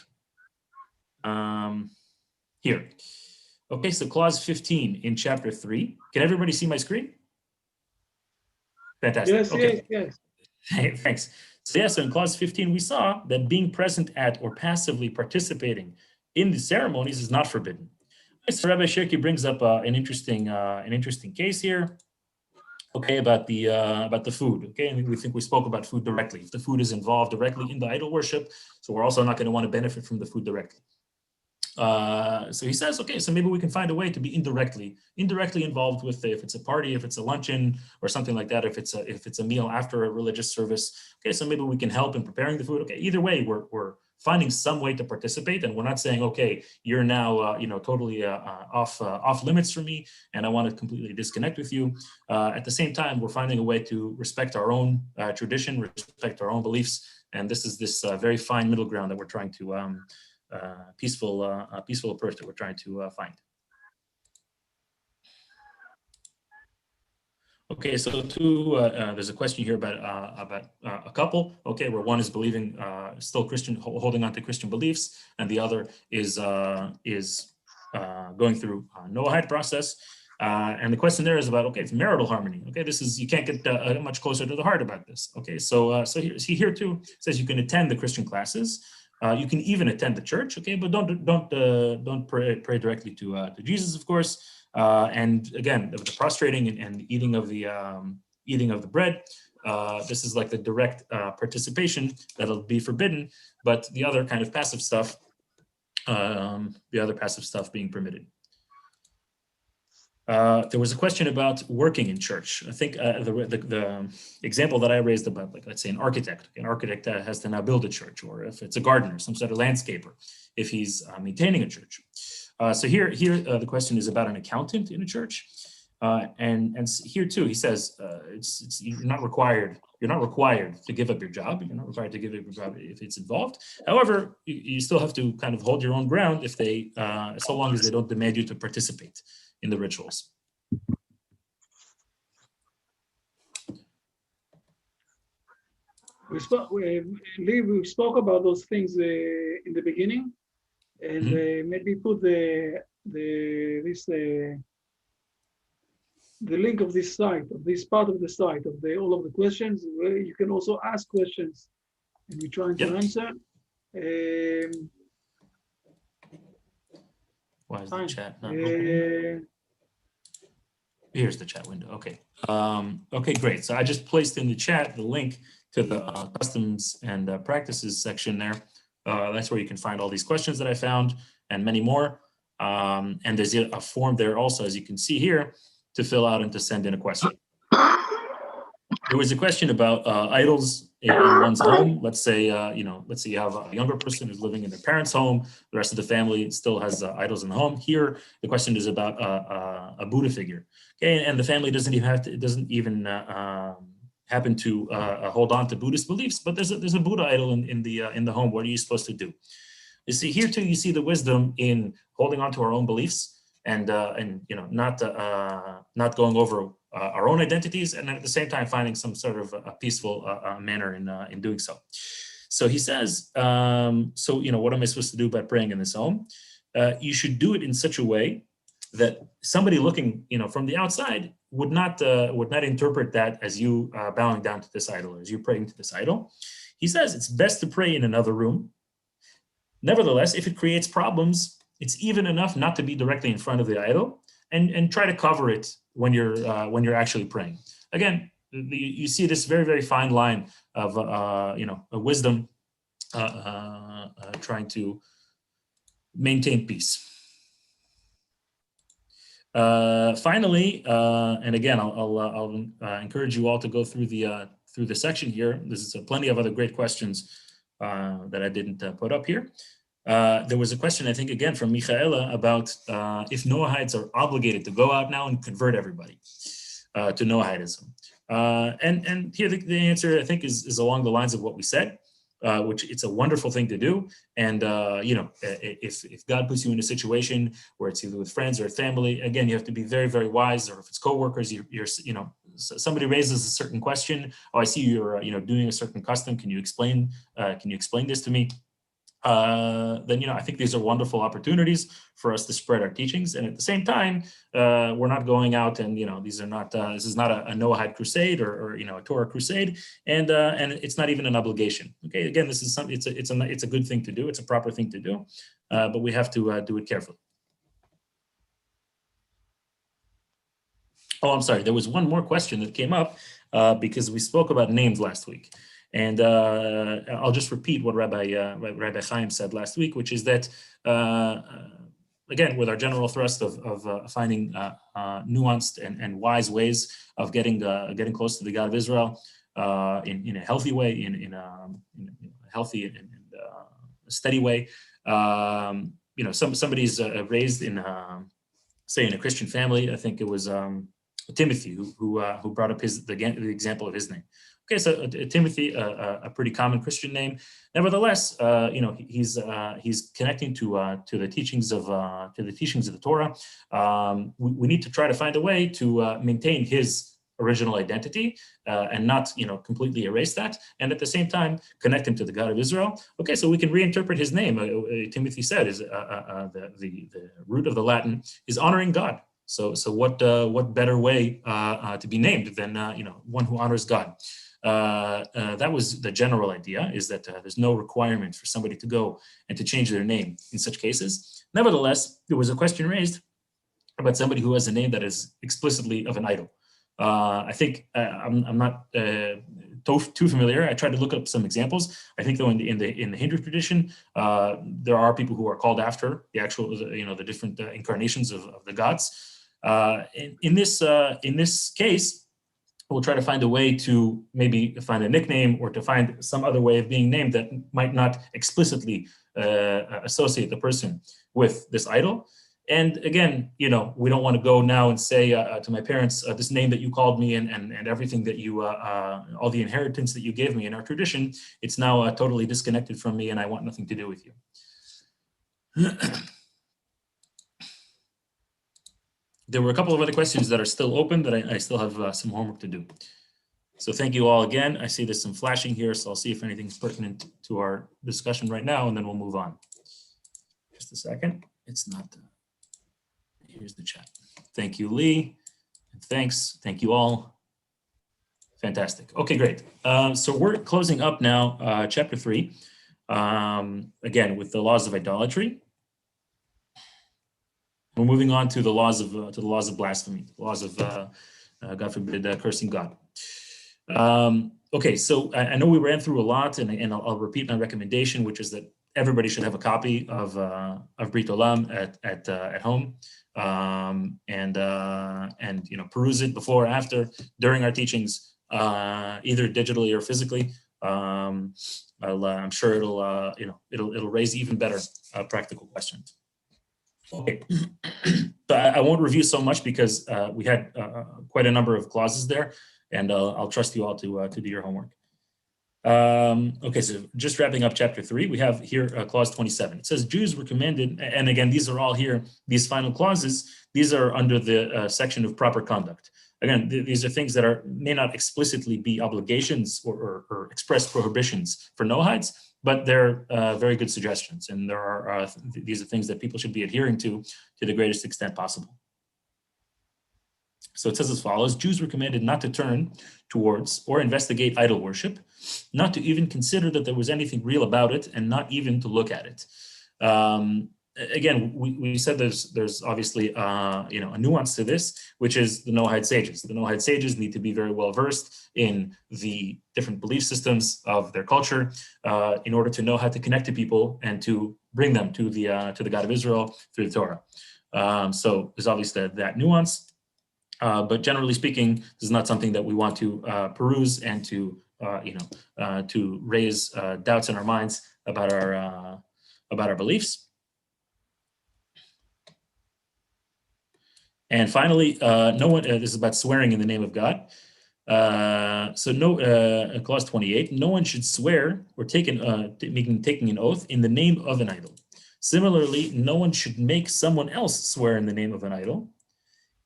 here. Okay, so clause 15 in chapter 3. Can everybody see my screen? Fantastic.
Yes,
okay.
yes.
Hey, thanks. So in clause 15, we saw that being present at or passively participating in the ceremonies is not forbidden. So Rabbi Shirky brings up an interesting case here. Okay, about the food. Okay, and we think we spoke about food directly. If the food is involved directly in the idol worship, so we're also not going to want to benefit from the food directly. So he says, okay, so maybe we can find a way to be indirectly involved with, if it's a party, if it's a luncheon or something like that, if it's a meal after a religious service. Okay, so maybe we can help in preparing the food. Okay, either way, we're finding some way to participate, and we're not saying, okay, you're now totally off limits for me, and I want to completely disconnect with you. At the same time, we're finding a way to respect our own tradition, respect our own beliefs, and this is this very fine middle ground that we're trying to. Peaceful approach that we're trying to find. Okay, so there's a question here about a couple. Okay, where one is believing still Christian, holding on to Christian beliefs, and the other is going through Noahide process. And the question there is about, okay, it's marital harmony. Okay, this is, you can't get much closer to the heart about this. Okay, so here too says you can attend the Christian classes. You can even attend the church. Okay, but don't pray directly to Jesus, of course. And again, the prostrating and eating of the bread. This is like the direct participation that'll be forbidden, but the other kind of passive stuff, being permitted. There was a question about working in church. I think the example that I raised about, like, let's say an architect has to now build a church, or if it's a gardener, some sort of landscaper, if he's maintaining a church. So here the question is about an accountant in a church. And here too, he says you're not required to give up your job. You're not required to give up your job if it's involved. However, you still have to kind of hold your own ground if they, so long as they don't demand you to participate in the rituals.
We spoke about those things in the beginning, and maybe put the link of this site, of this part of the site, of all of the questions, where you can also ask questions, and we're trying to answer.
Why is the chat not opening? Here's the chat window. Okay. Okay, great. So I just placed in the chat the link to the customs and practices section there. That's where you can find all these questions that I found and many more. And there's a form there also, as you can see here, to fill out and to send in a question. There was a question about idols in one's home. Let's say you have a younger person who's living in their parents' home. The rest of the family still has idols in the home. Here, the question is about a Buddha figure. Okay, and the family doesn't even happen to hold on to Buddhist beliefs, but there's a Buddha idol in the home. What are you supposed to do? You see here too. You see the wisdom in holding on to our own beliefs and not going over our own identities, and at the same time finding some sort of a peaceful manner in doing so. So he says, what am I supposed to do about praying in this home? You should do it in such a way that somebody looking, from the outside would not interpret that as you bowing down to this idol, as you praying to this idol. He says it's best to pray in another room. Nevertheless, if it creates problems, it's even enough not to be directly in front of the idol, and try to cover it when you're actually praying. Again, you see this very, very fine line of a wisdom trying to maintain peace. Finally, and again, I'll encourage you all to go through the section here. There's plenty of other great questions that I didn't put up here. There was a question, I think, again, from Michaela about if Noahites are obligated to go out now and convert everybody to Noahidism. And here the answer, I think, is along the lines of what we said, which it's a wonderful thing to do. And, if God puts you in a situation where it's either with friends or family, again, you have to be very, very wise. Or if it's coworkers, somebody raises a certain question. Oh, I see you're, doing a certain custom. Can you explain this to me? Then I think these are wonderful opportunities for us to spread our teachings, and at the same time, we're not going out and these are not this is not a Noahide crusade or a Torah crusade, and it's not even an obligation. Okay, again, this is something. It's a good thing to do. It's a proper thing to do, but we have to do it carefully. Oh, I'm sorry. There was one more question that came up because we spoke about names last week. And I'll just repeat what Rabbi Chaim said last week, which is that, again, with our general thrust of finding nuanced and wise ways of getting close to the God of Israel in a healthy way, in a healthy and steady way. Somebody's raised in, say, in a Christian family. I think it was Timothy who brought up the example of his name. Okay, so Timothy, a pretty common Christian name. Nevertheless, he's connecting to the teachings of the Torah. We need to try to find a way to maintain his original identity and not completely erase that, and at the same time connect him to the God of Israel. Okay, so we can reinterpret his name. Timothy said is the root of the Latin is honoring God. So what better way to be named than one who honors God? That was the general idea, is that there's no requirement for somebody to go and to change their name in such cases. Nevertheless, there was a question raised about somebody who has a name that is explicitly of an idol. I think I'm not too familiar. I tried to look up some examples. I think though in the Hindu tradition, there are people who are called after the actual the different incarnations of the gods. In this case, we'll try to find a way to maybe find a nickname or to find some other way of being named that might not explicitly associate the person with this idol. And again, we don't want to go now and say to my parents, this name that you called me and everything that you, all the inheritance that you gave me in our tradition, it's now totally disconnected from me and I want nothing to do with you. There were a couple of other questions that are still open that I still have some homework to do. So thank you all again. I see there's some flashing here, so I'll see if anything's pertinent to our discussion right now, and then we'll move on. Just a second. It's not... Here's the chat. Thank you, Lee. Thanks. Thank you all. Fantastic. Okay, great. So we're closing up now, chapter 3, again, with the laws of idolatry. We're moving on to the laws of blasphemy, the laws of God forbid, cursing God. Okay, so I know we ran through a lot, and I'll repeat my recommendation, which is that everybody should have a copy of Brit Olam at home, and peruse it before or after during our teachings, either digitally or physically. I'm sure it'll raise even better practical questions. Okay, so I won't review so much because we had quite a number of clauses there, and I'll trust you all to do your homework. Okay, so just wrapping up chapter 3, we have here clause 27. It says Jews were commanded, and again, these are all here, these final clauses, these are under the section of proper conduct. Again, these are things that may not explicitly be obligations or express prohibitions for Noahides, but they're very good suggestions, and there are these are things that people should be adhering to the greatest extent possible. So it says as follows: Jews were commanded not to turn towards or investigate idol worship, not to even consider that there was anything real about it, and not even to look at it. Again, we said there's obviously a nuance to this, which is the Noahide sages. The Noahide sages need to be very well versed in the different belief systems of their culture in order to know how to connect to people and to bring them to the God of Israel through the Torah. So there's obviously that nuance, but generally speaking, this is not something that we want to peruse and to raise doubts in our minds about our beliefs. And finally, no one. This is about swearing in the name of God. Clause 28: no one should swear or taking an oath in the name of an idol. Similarly, no one should make someone else swear in the name of an idol.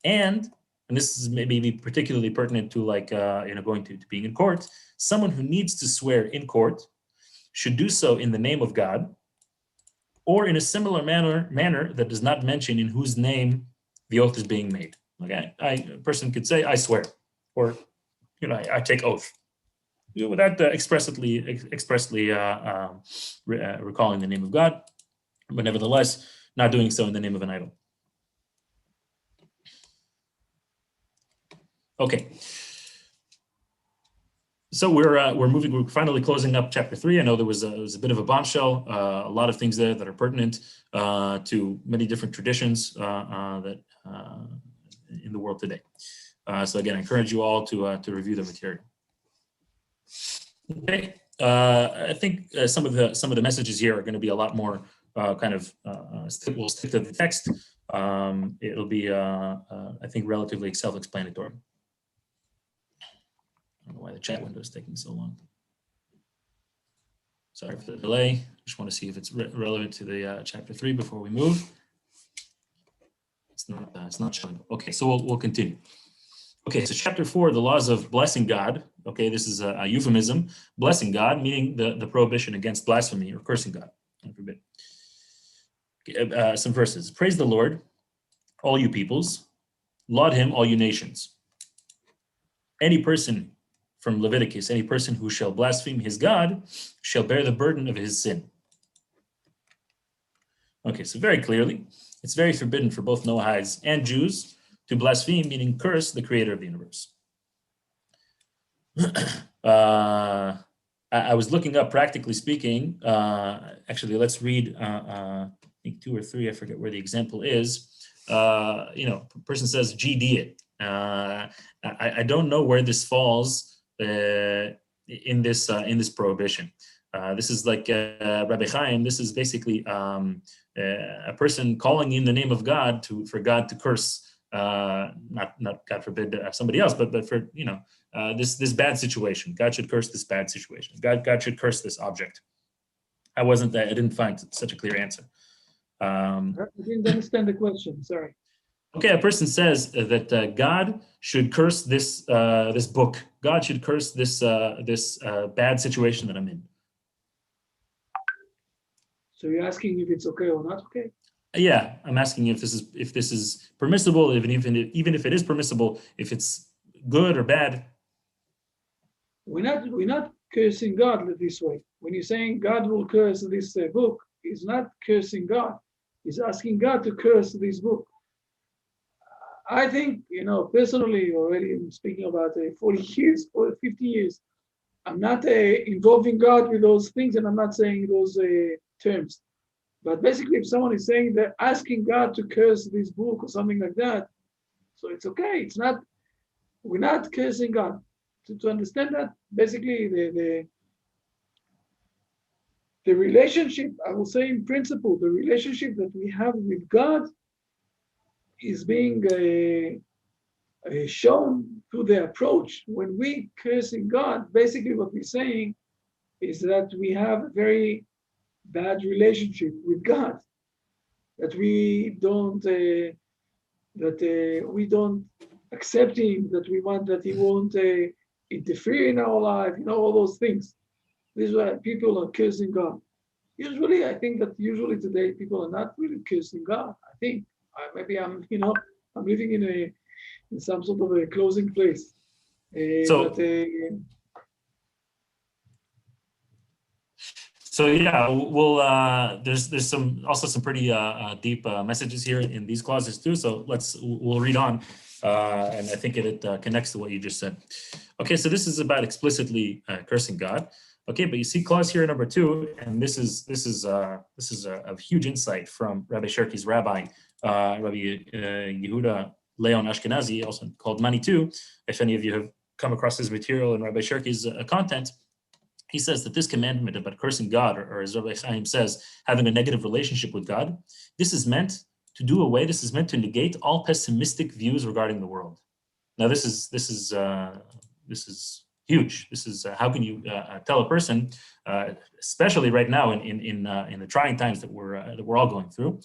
And this is maybe particularly pertinent to going to being in court. Someone who needs to swear in court should do so in the name of God, or in a similar manner that does not mention in whose name the oath is being made. Okay, a person could say, "I swear," or I take oath, without expressly recalling the name of God, but nevertheless not doing so in the name of an idol. Okay, so we're finally closing up chapter 3. I know there was a bit of a bombshell, a lot of things there that are pertinent to many different traditions that in the world today. So again, I encourage you all to review the material. Okay, I think some of the messages here are going to be a lot more we'll stick to the text. It'll be I think relatively self-explanatory. I don't know why the chat window is taking so long. Sorry for the delay. Just want to see if it's relevant to the chapter 3 before we move. It's not showing. Okay, so we'll continue. Okay, so chapter 4, the laws of blessing God. Okay, this is a euphemism. Blessing God, meaning the prohibition against blasphemy or cursing God. God forbid. Okay, some verses. Praise the Lord, all you peoples. Laud him, all you nations. Any person from Leviticus, any person who shall blaspheme his God shall bear the burden of his sin. Okay, so very clearly, it's very forbidden for both Noahides and Jews to blaspheme, meaning curse the creator of the universe. I was looking up, practically speaking, actually, let's read, I think 2 or 3, I forget where the example is. A person says GD it. I don't know where this falls in this prohibition. This is like Rabbi Chaim. This is basically a person calling in the name of God for God to curse, not God forbid somebody else, but for this bad situation. God should curse this bad situation. God should curse this object. I didn't find such a clear answer.
I didn't understand the question. Sorry.
Okay, a person says that God should curse this book. God should curse this bad situation that I'm in.
So you're asking if it's okay or not okay?
Yeah, I'm asking if this is permissible, even if it is permissible, if it's good or bad.
We're not cursing God this way. When you're saying God will curse this book, he's not cursing God. He's asking God to curse this book. I think, personally, already I'm speaking about 40 years, or 50 years. I'm not involving God with those things, and I'm not saying those terms. But basically, if someone is saying they're asking God to curse this book or something like that, so it's okay. We're not cursing God. To understand that, basically, the relationship, I will say in principle, the relationship that we have with God is being shown through the approach. When we cursing God, basically what we're saying is that we have a very bad relationship with God, that we don't accept Him, that we want that He won't interfere in our life, all those things. This is why people are cursing God. Usually, I think that today people are not really cursing God. I think maybe I'm living in some sort of a closing place.
So yeah, we'll there's some pretty deep messages here in these clauses too. So we'll read on, and I think it connects to what you just said. Okay, so this is about explicitly cursing God. Okay, but you see clause here number 2, and this is a huge insight from Rabbi Shirky's rabbi, Rabbi Yehuda Leon Ashkenazi, also called Manitou. If any of you have come across his material in Rabbi Shirky's content, he says that this commandment about cursing God, or as Rabbi Chaim says, having a negative relationship with God, this is meant to negate all pessimistic views regarding the world. Now, this is huge. This is how can you tell a person, especially right now in the trying times that we're all going through,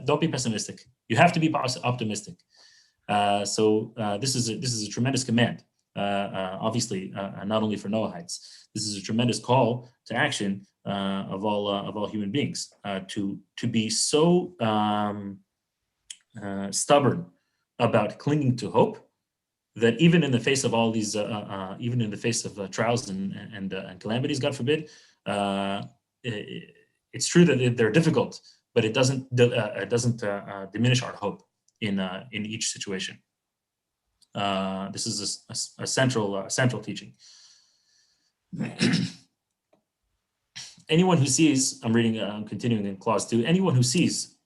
don't be pessimistic. You have to be optimistic. So this is a tremendous command. Obviously, not only for Noahites. This is a tremendous call to action of all human beings to be so stubborn about clinging to hope that even in the face of all these, even in the face of trials and calamities, God forbid, it's true that they're difficult, but it doesn't diminish our hope in each situation. This is a central teaching. Anyone who sees, I'm continuing in clause 2, anyone who sees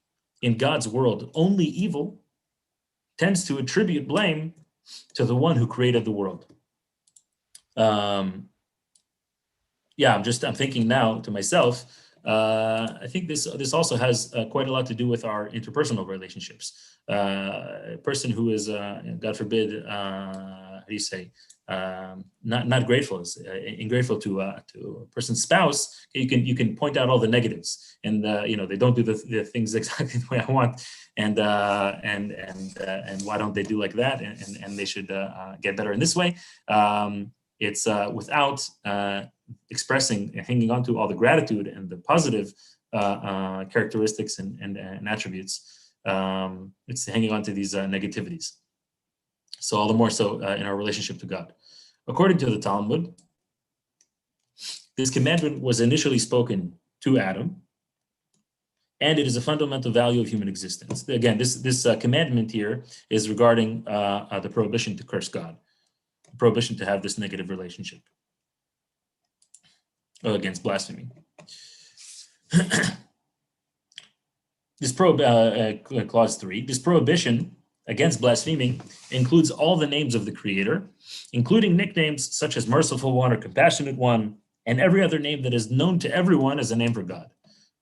in God's world only evil tends to attribute blame to the one who created the world. I'm thinking now to myself, I think this also has quite a lot to do with our interpersonal relationships. A person who is, God forbid, how do you say, not grateful, is ingrateful to a person's spouse. You can point out all the negatives, and they don't do the things exactly the way I want, and why don't they do like that, and they should get better in this way. It's without expressing and hanging on to all the gratitude and the positive characteristics and attributes. It's hanging on to these negativities. So all the more so in our relationship to God. According to the Talmud, this commandment was initially spoken to Adam, and it is a fundamental value of human existence. Again, this commandment here is regarding the prohibition to curse God, the prohibition to have this negative relationship against blasphemy. This clause 3, this prohibition against blaspheming includes all the names of the Creator, including nicknames such as Merciful One or Compassionate One, and every other name that is known to everyone as a name for God.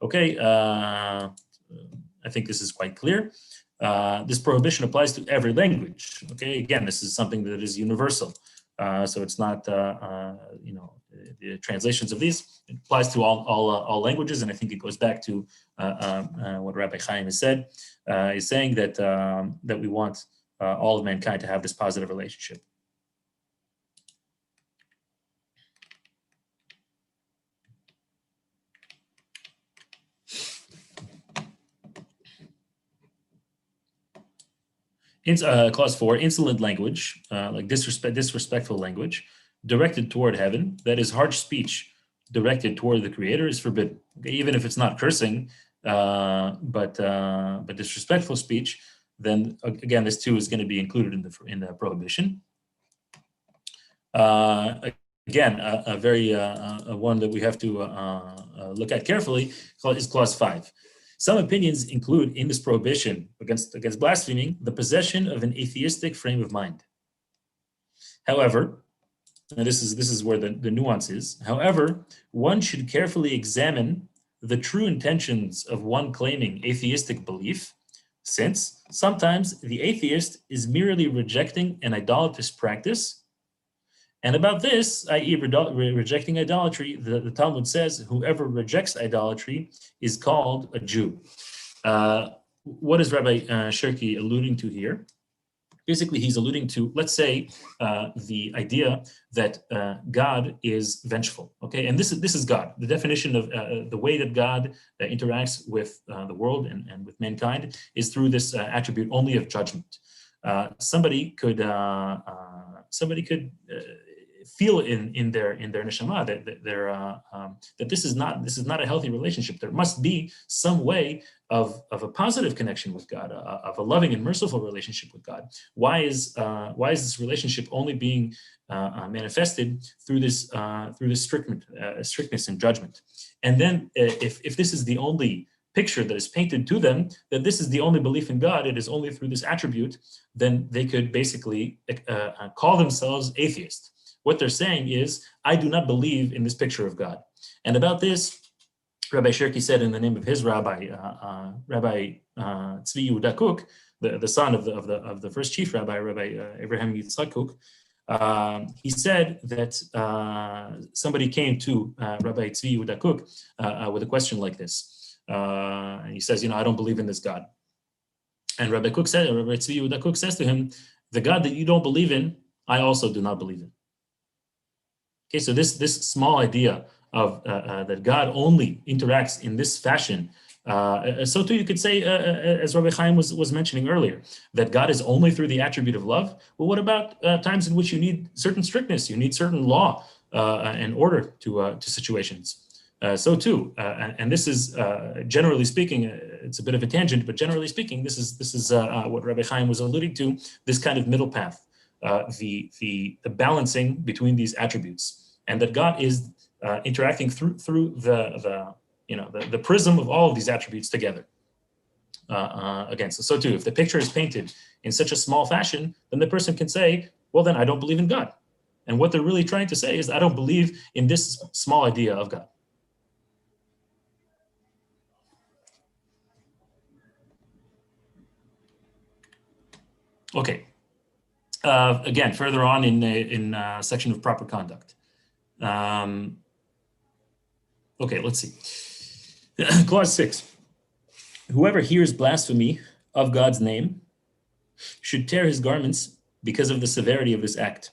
Okay, I think this is quite clear. This prohibition applies to every language. Okay, again, this is something that is universal. So it's not, the translations of these. It applies to all languages, and I think it goes back to what Rabbi Chaim has said. He's saying that that we want all of mankind to have this positive relationship. Clause 4, insolent language, like disrespectful language, directed toward heaven, that is harsh speech directed toward the Creator, is forbidden. Okay, even if it's not cursing, but disrespectful speech, then again, this too is going to be included in the prohibition. Again, a very one that we have to look at carefully is clause 5. Some opinions include in this prohibition against blaspheming the possession of an atheistic frame of mind. However, and this is where the nuance is. However, one should carefully examine the true intentions of one claiming atheistic belief, since sometimes the atheist is merely rejecting an idolatrous practice. And about this, i.e. rejecting idolatry, the Talmud says, whoever rejects idolatry is called a Jew. What is Rabbi Shirky alluding to here? Basically, he's alluding to, let's say, the idea that God is vengeful, okay? And this is God. The definition of the way that God interacts with the world and with mankind is through this attribute only of judgment. Somebody could feel in their neshama that this is not a healthy relationship. There must be some way of a positive connection with God, of a loving and merciful relationship with God. Why is this relationship only being manifested through this strictness and judgment? And then if this is the only picture that is painted to them, that this is the only belief in God, it is only through this attribute, then they could basically call themselves atheists. What they're saying is, I do not believe in this picture of God. And about this, Rabbi Shirky said in the name of his rabbi, Rabbi Tzvi Yehuda Kook, the son of the first chief rabbi, Rabbi Abraham Yitzchak Kook, he said that somebody came to Rabbi Tzvi Yehuda Kook with a question like this. And he says, I don't believe in this God. And Rabbi Tzvi Yehuda Kook says to him, the God that you don't believe in, I also do not believe in. Okay, so this small idea of that God only interacts in this fashion. So too, you could say, as Rabbi Chaim was mentioning earlier, that God is only through the attribute of love. Well, what about times in which you need certain strictness, you need certain law and order to situations? So too, and this is generally speaking, it's a bit of a tangent, but generally speaking, this is what Rabbi Chaim was alluding to, this kind of middle path, the balancing between these attributes, and that God is interacting through the prism of all of these attributes together. Again, so too, if the picture is painted in such a small fashion, then the person can say, well, then I don't believe in God. And what they're really trying to say is, I don't believe in this small idea of God. Okay. Again, further on in section of proper conduct. Okay, let's see. Clause 6. Whoever hears blasphemy of God's name should tear his garments because of the severity of this act.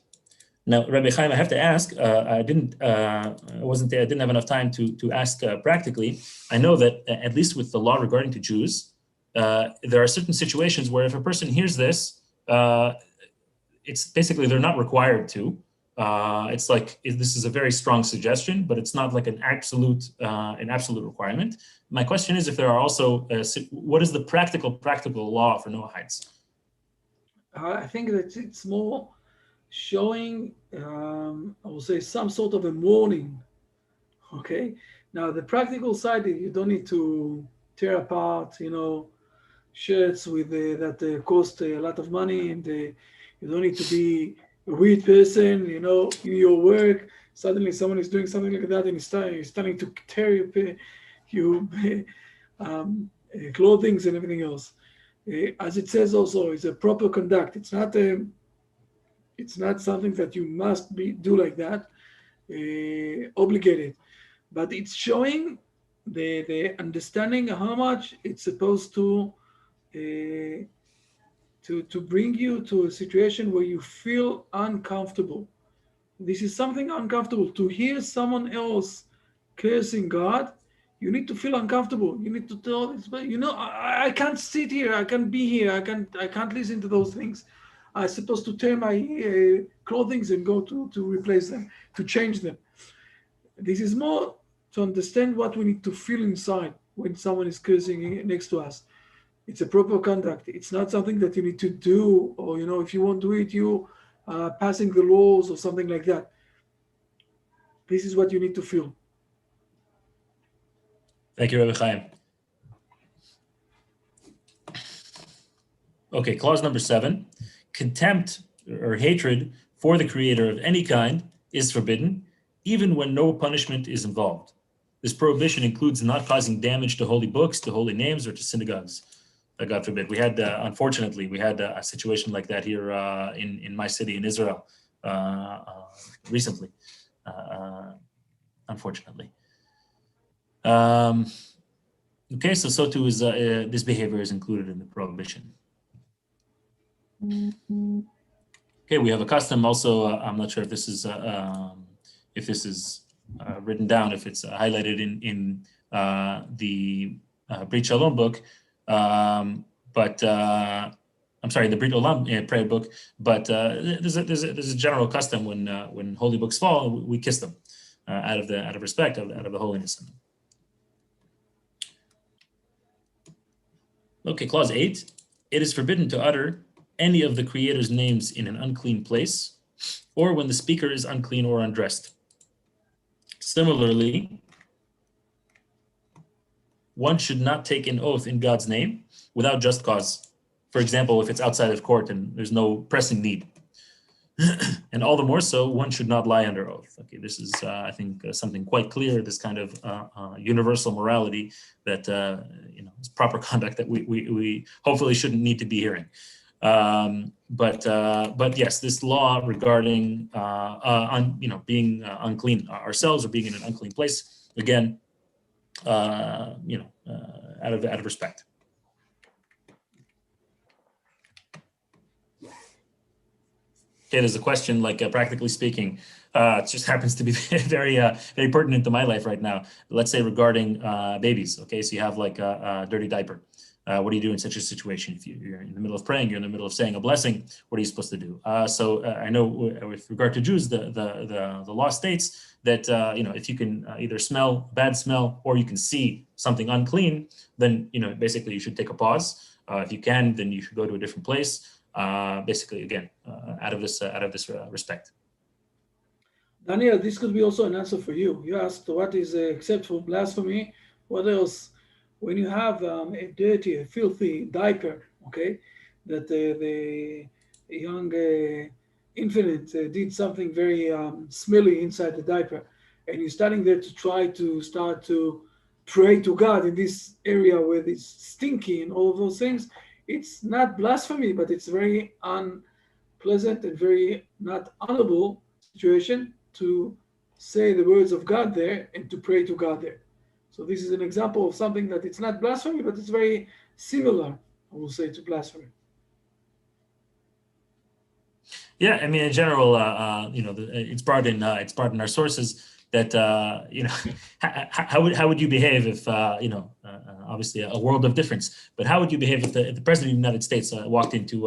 Now, Rabbi Chaim, I have to ask. I didn't have enough time to ask practically. I know that at least with the law regarding to Jews, there are certain situations where if a person hears this, it's basically they're not required to. It's like this is a very strong suggestion, but it's not like an absolute requirement. My question is if there are also what is the practical law for Noahites?
I think that it's more showing, I will say, some sort of a warning. Okay. Now the practical side, you don't need to tear apart, shirts with that cost a lot of money, and you don't need to be a weird person, in your work. Suddenly someone is doing something like that and he's starting to tear your clothing and everything else. As it says also, it's a proper conduct. It's not something that you must do like that, obligated, but it's showing the understanding how much it's supposed to bring you to a situation where you feel uncomfortable. This is something uncomfortable. To hear someone else cursing God, you need to feel uncomfortable. You need to tell, I can't sit here. I can't be here. I can't listen to those things. I'm supposed to tear my clothing and go to replace them, to change them. This is more to understand what we need to feel inside when someone is cursing next to us. It's a proper conduct. It's not something that you need to do, or if you won't do it, you passing the laws or something like that. This is what you need to feel.
Thank you, Rabbi Chaim. Okay, clause number 7. Contempt or hatred for the creator of any kind is forbidden, even when no punishment is involved. This prohibition includes not causing damage to holy books, to holy names, or to synagogues. God forbid. We had, unfortunately, a situation like that here in my city in Israel recently, unfortunately. Okay, so too is this behavior is included in the prohibition. Okay, we have a custom also. I'm not sure if this is written down, if it's highlighted in the Brit Shalom book, but I'm sorry, the Brit Olam prayer book. But there's a general custom when holy books fall, we kiss them out of respect, out of the holiness. Okay, clause 8. It is forbidden to utter any of the creator's names in an unclean place, or when the speaker is unclean or undressed. Similarly, one should not take an oath in God's name without just cause. For example, if it's outside of court and there's no pressing need. And all the more so, one should not lie under oath. Okay, this is, I think, something quite clear, this kind of universal morality that, is proper conduct that we hopefully shouldn't need to be hearing. But yes, this law regarding, being unclean ourselves or being in an unclean place, again, out of respect. Okay, there's a question like, practically speaking, it just happens to be very, very pertinent to my life right now. Let's say regarding babies. Okay, so you have like a dirty diaper. What do you do in such a situation? If you're in the middle of praying, you're in the middle of saying a blessing, what are you supposed to do? So I know with regard to Jews, the law states that if you can either smell bad smell or you can see something unclean, then basically you should take a pause. If you can, then you should go to a different place. Basically, again, out of this respect.
Daniel, this could be also an answer for you. You asked what is except for blasphemy. What else? When you have a dirty, a filthy diaper, okay, that the young infant did something very smelly inside the diaper, and you're standing there to start to pray to God in this area where it's stinky and all of those things, it's not blasphemy, but it's very unpleasant and very not honorable situation to say the words of God there and to pray to God there. So this is an example of something that it's not blasphemy, but it's very similar, I will say, to blasphemy.
Yeah, I mean, in general, it's brought in our sources that how would you behave if on obviously a world of difference. But how would you behave if the president of the United States walked into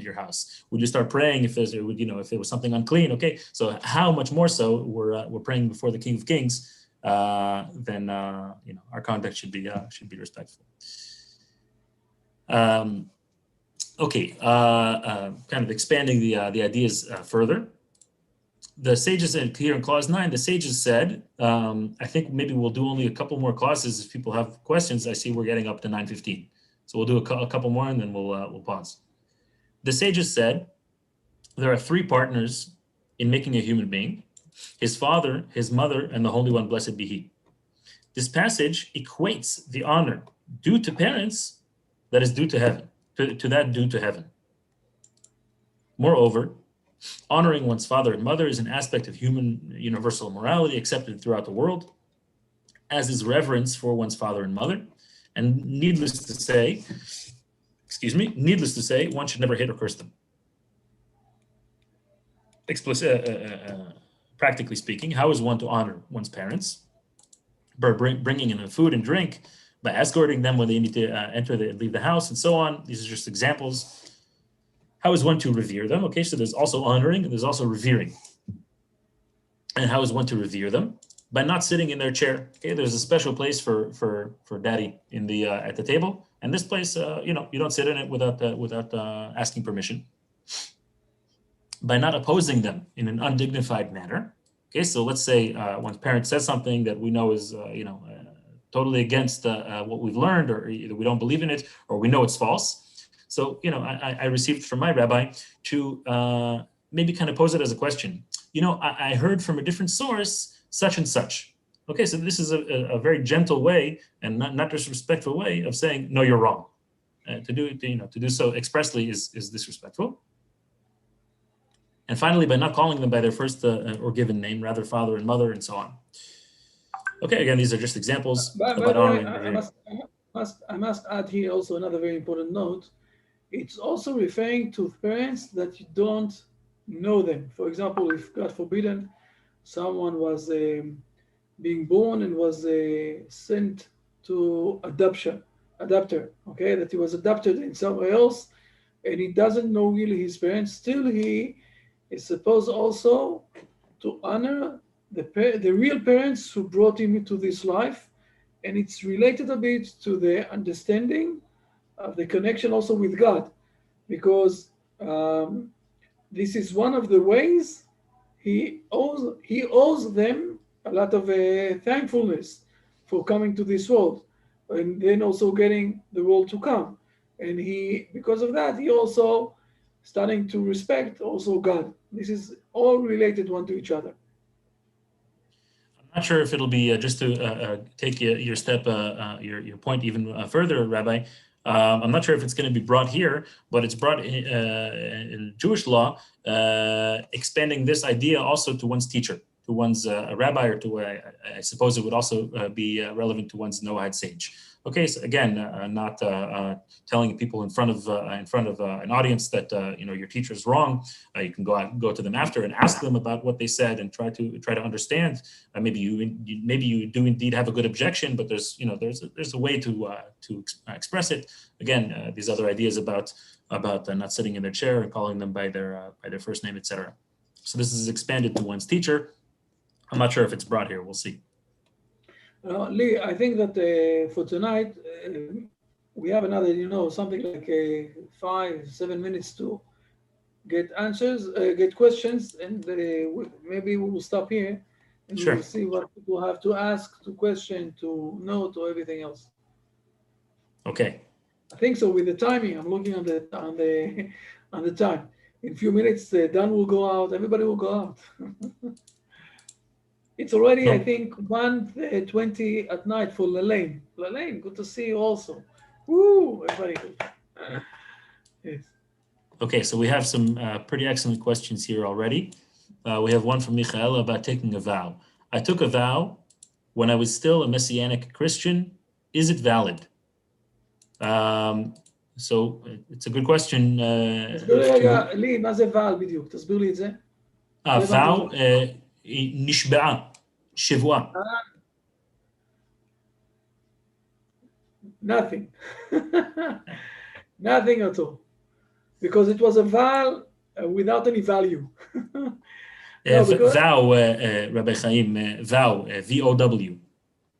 your house? Would you start praying if if there was something unclean? Okay, so how much more so we're praying before the King of Kings? Then our conduct should be respectful. Okay, kind of expanding the ideas further. The sages said here in clause 9, the sages said, I think maybe we'll do only a couple more clauses if people have questions. I see we're getting up to 9:15. So we'll do a couple more and then we'll pause. The sages said, there are three partners in making a human being: his father, his mother, and the Holy One, blessed be he. This passage equates the honor due to parents that is due to heaven, to that due to heaven. Moreover, honoring one's father and mother is an aspect of human universal morality accepted throughout the world, as is reverence for one's father and mother. And needless to say, one should never hate or curse them. Practically speaking, how is one to honor one's parents? By bringing in food and drink, by escorting them when they need to leave the house, and so on. These are just examples. How is one to revere them? Okay, so there's also honoring and there's also revering. And how is one to revere them? By not sitting in their chair. Okay, there's a special place for daddy in the at the table, and this place, you don't sit in it without asking permission. By not opposing them in an undignified manner. Okay, so let's say one's parent says something that we know is totally against what we've learned, or either we don't believe in it, or we know it's false. So, I received from my rabbi to maybe kind of pose it as a question. I heard from a different source, such and such. Okay, so this is a very gentle way and not disrespectful way of saying, no, you're wrong. To do so expressly is disrespectful. And finally, by not calling them by their first or given name, rather father and mother, and so on. Okay, again, these are just examples about honoring.
I must add here also another very important note. It's also referring to parents that you don't know them. For example, if God forbidden, someone was being born and was sent to adopter, okay, that he was adopted in somewhere else, and he doesn't know really his parents, still he is supposed also to honor the real parents who brought him into this life. And it's related a bit to the understanding of the connection also with God, because this is one of the ways he owes them a lot of thankfulness for coming to this world, and then also getting the world to come. And because of that, he also starting to respect also God. This is all related one to each other.
I'm not sure if it'll be just to take your step, your point even further, Rabbi. I'm not sure if it's going to be brought here, but it's brought in Jewish law, expanding this idea also to one's teacher, to one's rabbi, or to I suppose it would also be relevant to one's Noahide sage. Okay, so again, not telling people in front of an audience that your teacher is wrong. You can go to them after and ask them about what they said and try to understand. Maybe you do indeed have a good objection, but there's a way to express it. Again, these other ideas about not sitting in their chair and calling them by their first name, etc. So this is expanded to one's teacher. I'm not sure if it's brought here. We'll see.
Lee, I think that for tonight, we have another, something like 5-7 minutes to get answers, get questions, and maybe we will stop here and
Sure.
we'll see what people have to ask, to question, to know, to everything else.
Okay.
I think so. With the timing, I'm looking on the time. In a few minutes, Dan will go out. Everybody will go out. It's already, I think, 1:20 at night for Lelaine. Lelaine, good to see you also. Woo, everybody good. Yes.
Okay, so we have some pretty excellent questions here already. We have one from Michaela about taking a vow. I took a vow when I was still a Messianic Christian. Is it valid? So it's a good question.
לי, מה זה ואל בדיוק? תסביר לי את זה.
vow, נשבעה, שבועה.
Nothing. Nothing at all. Because it was a vow without any value. No, because
Vow, Rabbi Chaim, vow, V-O-W.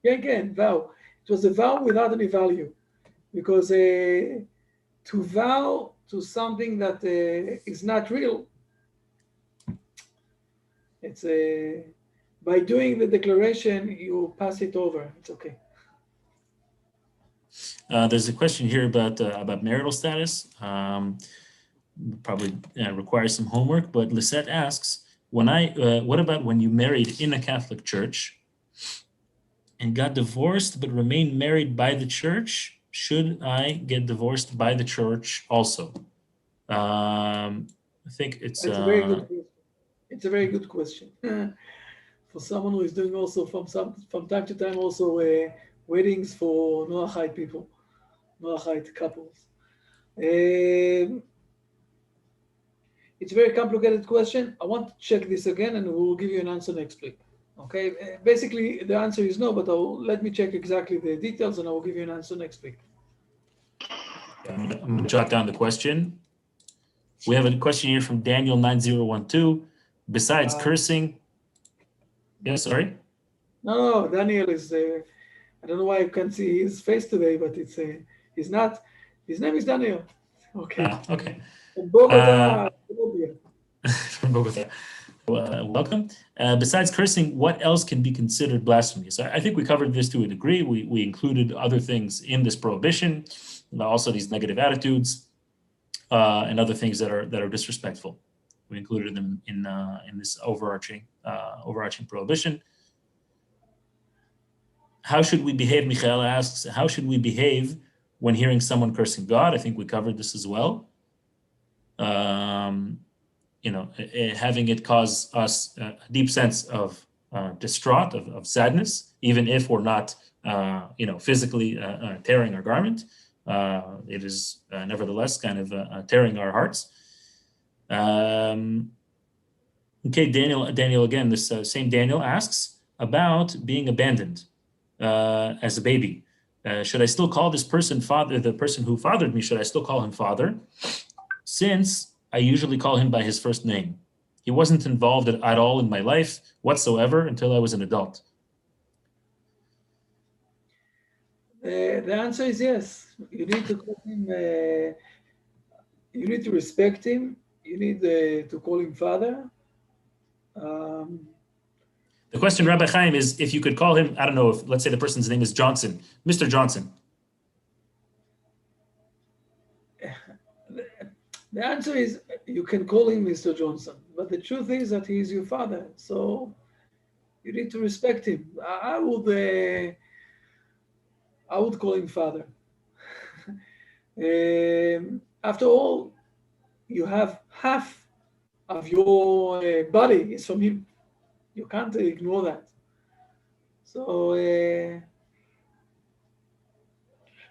yeah, again, vow. It was a vow without any value. Because to vow to something that is not real, it's by doing the declaration, you pass it over. It's okay.
There's a question here about marital status. Probably requires some homework, but Lisette asks, what about when you married in a Catholic church and got divorced but remained married by the church? Should I get divorced by the church also? I think it's
a very good question. It's a very good question. For someone who is doing also from time to time also weddings for Noahide people, Noahide couples. It's a very complicated question. I want to check this again and we'll give you an answer next week. Okay, basically the answer is no, but let me check exactly the details and I will give you an answer next week.
I'm going to jot down the question. We have a question here from Daniel 9012. Besides cursing, yeah, sorry.
No, Daniel is. I don't know why I can't see his face today, but it's. He's not. His name is Daniel. Okay.
Okay.
From Bogota, Colombia.
From Bogota. Welcome. Besides cursing, what else can be considered blasphemy? So I think we covered this to a degree. We included other things in this prohibition, also these negative attitudes, and other things that are disrespectful. We included them in this overarching prohibition. How should we behave? Michael asks, how should we behave when hearing someone cursing God? I think we covered this as well. Having it cause us a deep sense of distraught, of sadness, even if we're not, physically tearing our garment. It is nevertheless kind of tearing our hearts. Okay, Daniel again, this same Daniel asks about being abandoned as a baby. Should I still call this person father, the person who fathered me, should I still call him father? Since I usually call him by his first name. He wasn't involved at all in my life whatsoever until I was an adult.
The answer is yes. You need to call him, you need to respect him. You need to call him father.
The question, Rabbi Chaim, is if you could call him, I don't know, if let's say the person's name is Johnson, Mr. Johnson.
The answer is you can call him Mr. Johnson, but the truth is that he is your father. So you need to respect him. I would call him father. After all, you have half of your body is from him. You can't ignore that. So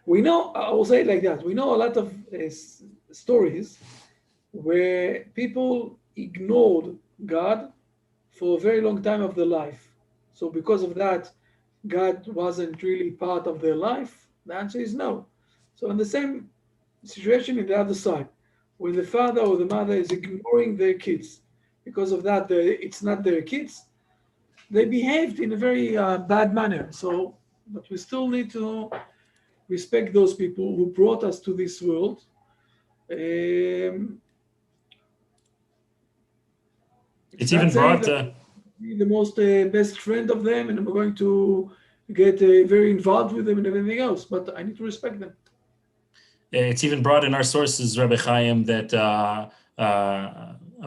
we know, I will say it like that, we know a lot of stories where people ignored God for a very long time of their life. So because of that, God wasn't really part of their life. The answer is no. So in the same situation in the other side, when the father or the mother is ignoring their kids, because of that, it's not their kids, they behaved in a very bad manner. So, but we still need to respect those people who brought us to this world.
It's even brought
the most best friend of them, and I'm going to get very involved with them and everything else. But I need to respect them.
It's even brought in our sources, Rabbi Chaim, that a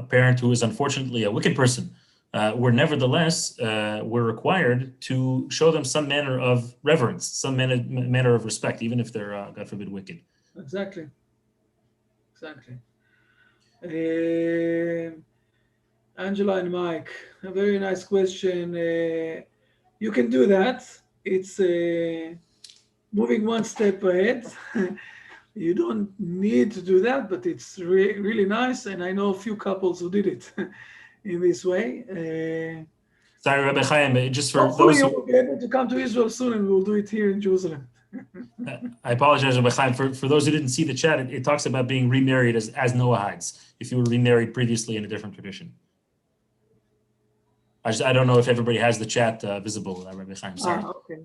parent who is unfortunately a wicked person, we're nevertheless we're required to show them some manner of reverence, some manner of respect, even if they're, God forbid, wicked.
Exactly. Angela and Mike, a very nice question. You can do that. It's moving one step ahead. You don't need to do that, but it's really nice. And I know a few couples who did it in this way.
Sorry, Rabbi Chaim, just for
hopefully
those
you will be able to come to Israel soon and we'll do it here in Jerusalem.
I apologize, Rabbi Chaim. For those who didn't see the chat, it talks about being remarried as Noahides, if you were remarried previously in a different tradition. I don't know if everybody has the chat visible, Rabbi Chaim. Sorry.
Okay.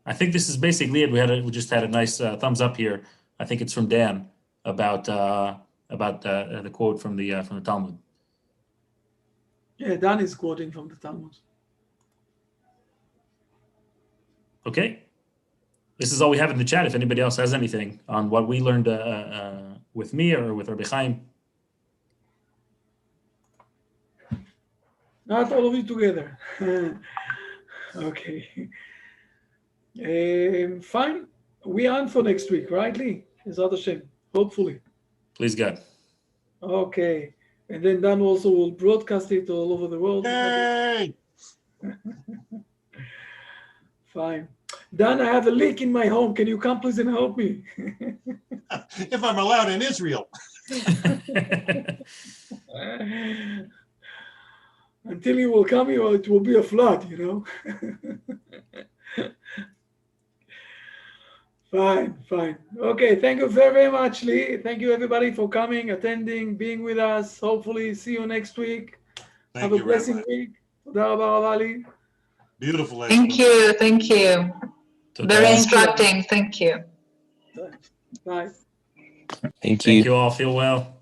I think this is basically it. We just had a nice thumbs up here. I think it's from Dan about the quote from the Talmud.
Yeah, Dan is quoting from the Talmud.
Okay. This is all we have in the chat. If anybody else has anything on what we learned with me or with Rabbi Chaim.
Not all of you together. Okay. Fine. We on for next week, right, Lee? Ezrat Hashem. Hopefully.
Please, God.
Okay. And then Dan also will broadcast it all over the world.
Yay!
Fine. Dan, I have a leak in my home. Can you come please and help me?
If I'm allowed in Israel.
Until you will come here, it will be a flood, you know. Fine. Okay, thank you very, very much, Lee. Thank you, everybody, for coming, attending, being with us. Hopefully, see you next week.
Thank
Have a
you,
blessing
Rabbi.
week. Toda rabba, Rav Ali.
Beautiful.
Thank you. Thank you. Very
Thank
instructing. Thank you.
Bye.
Thank you.
you all. Feel well.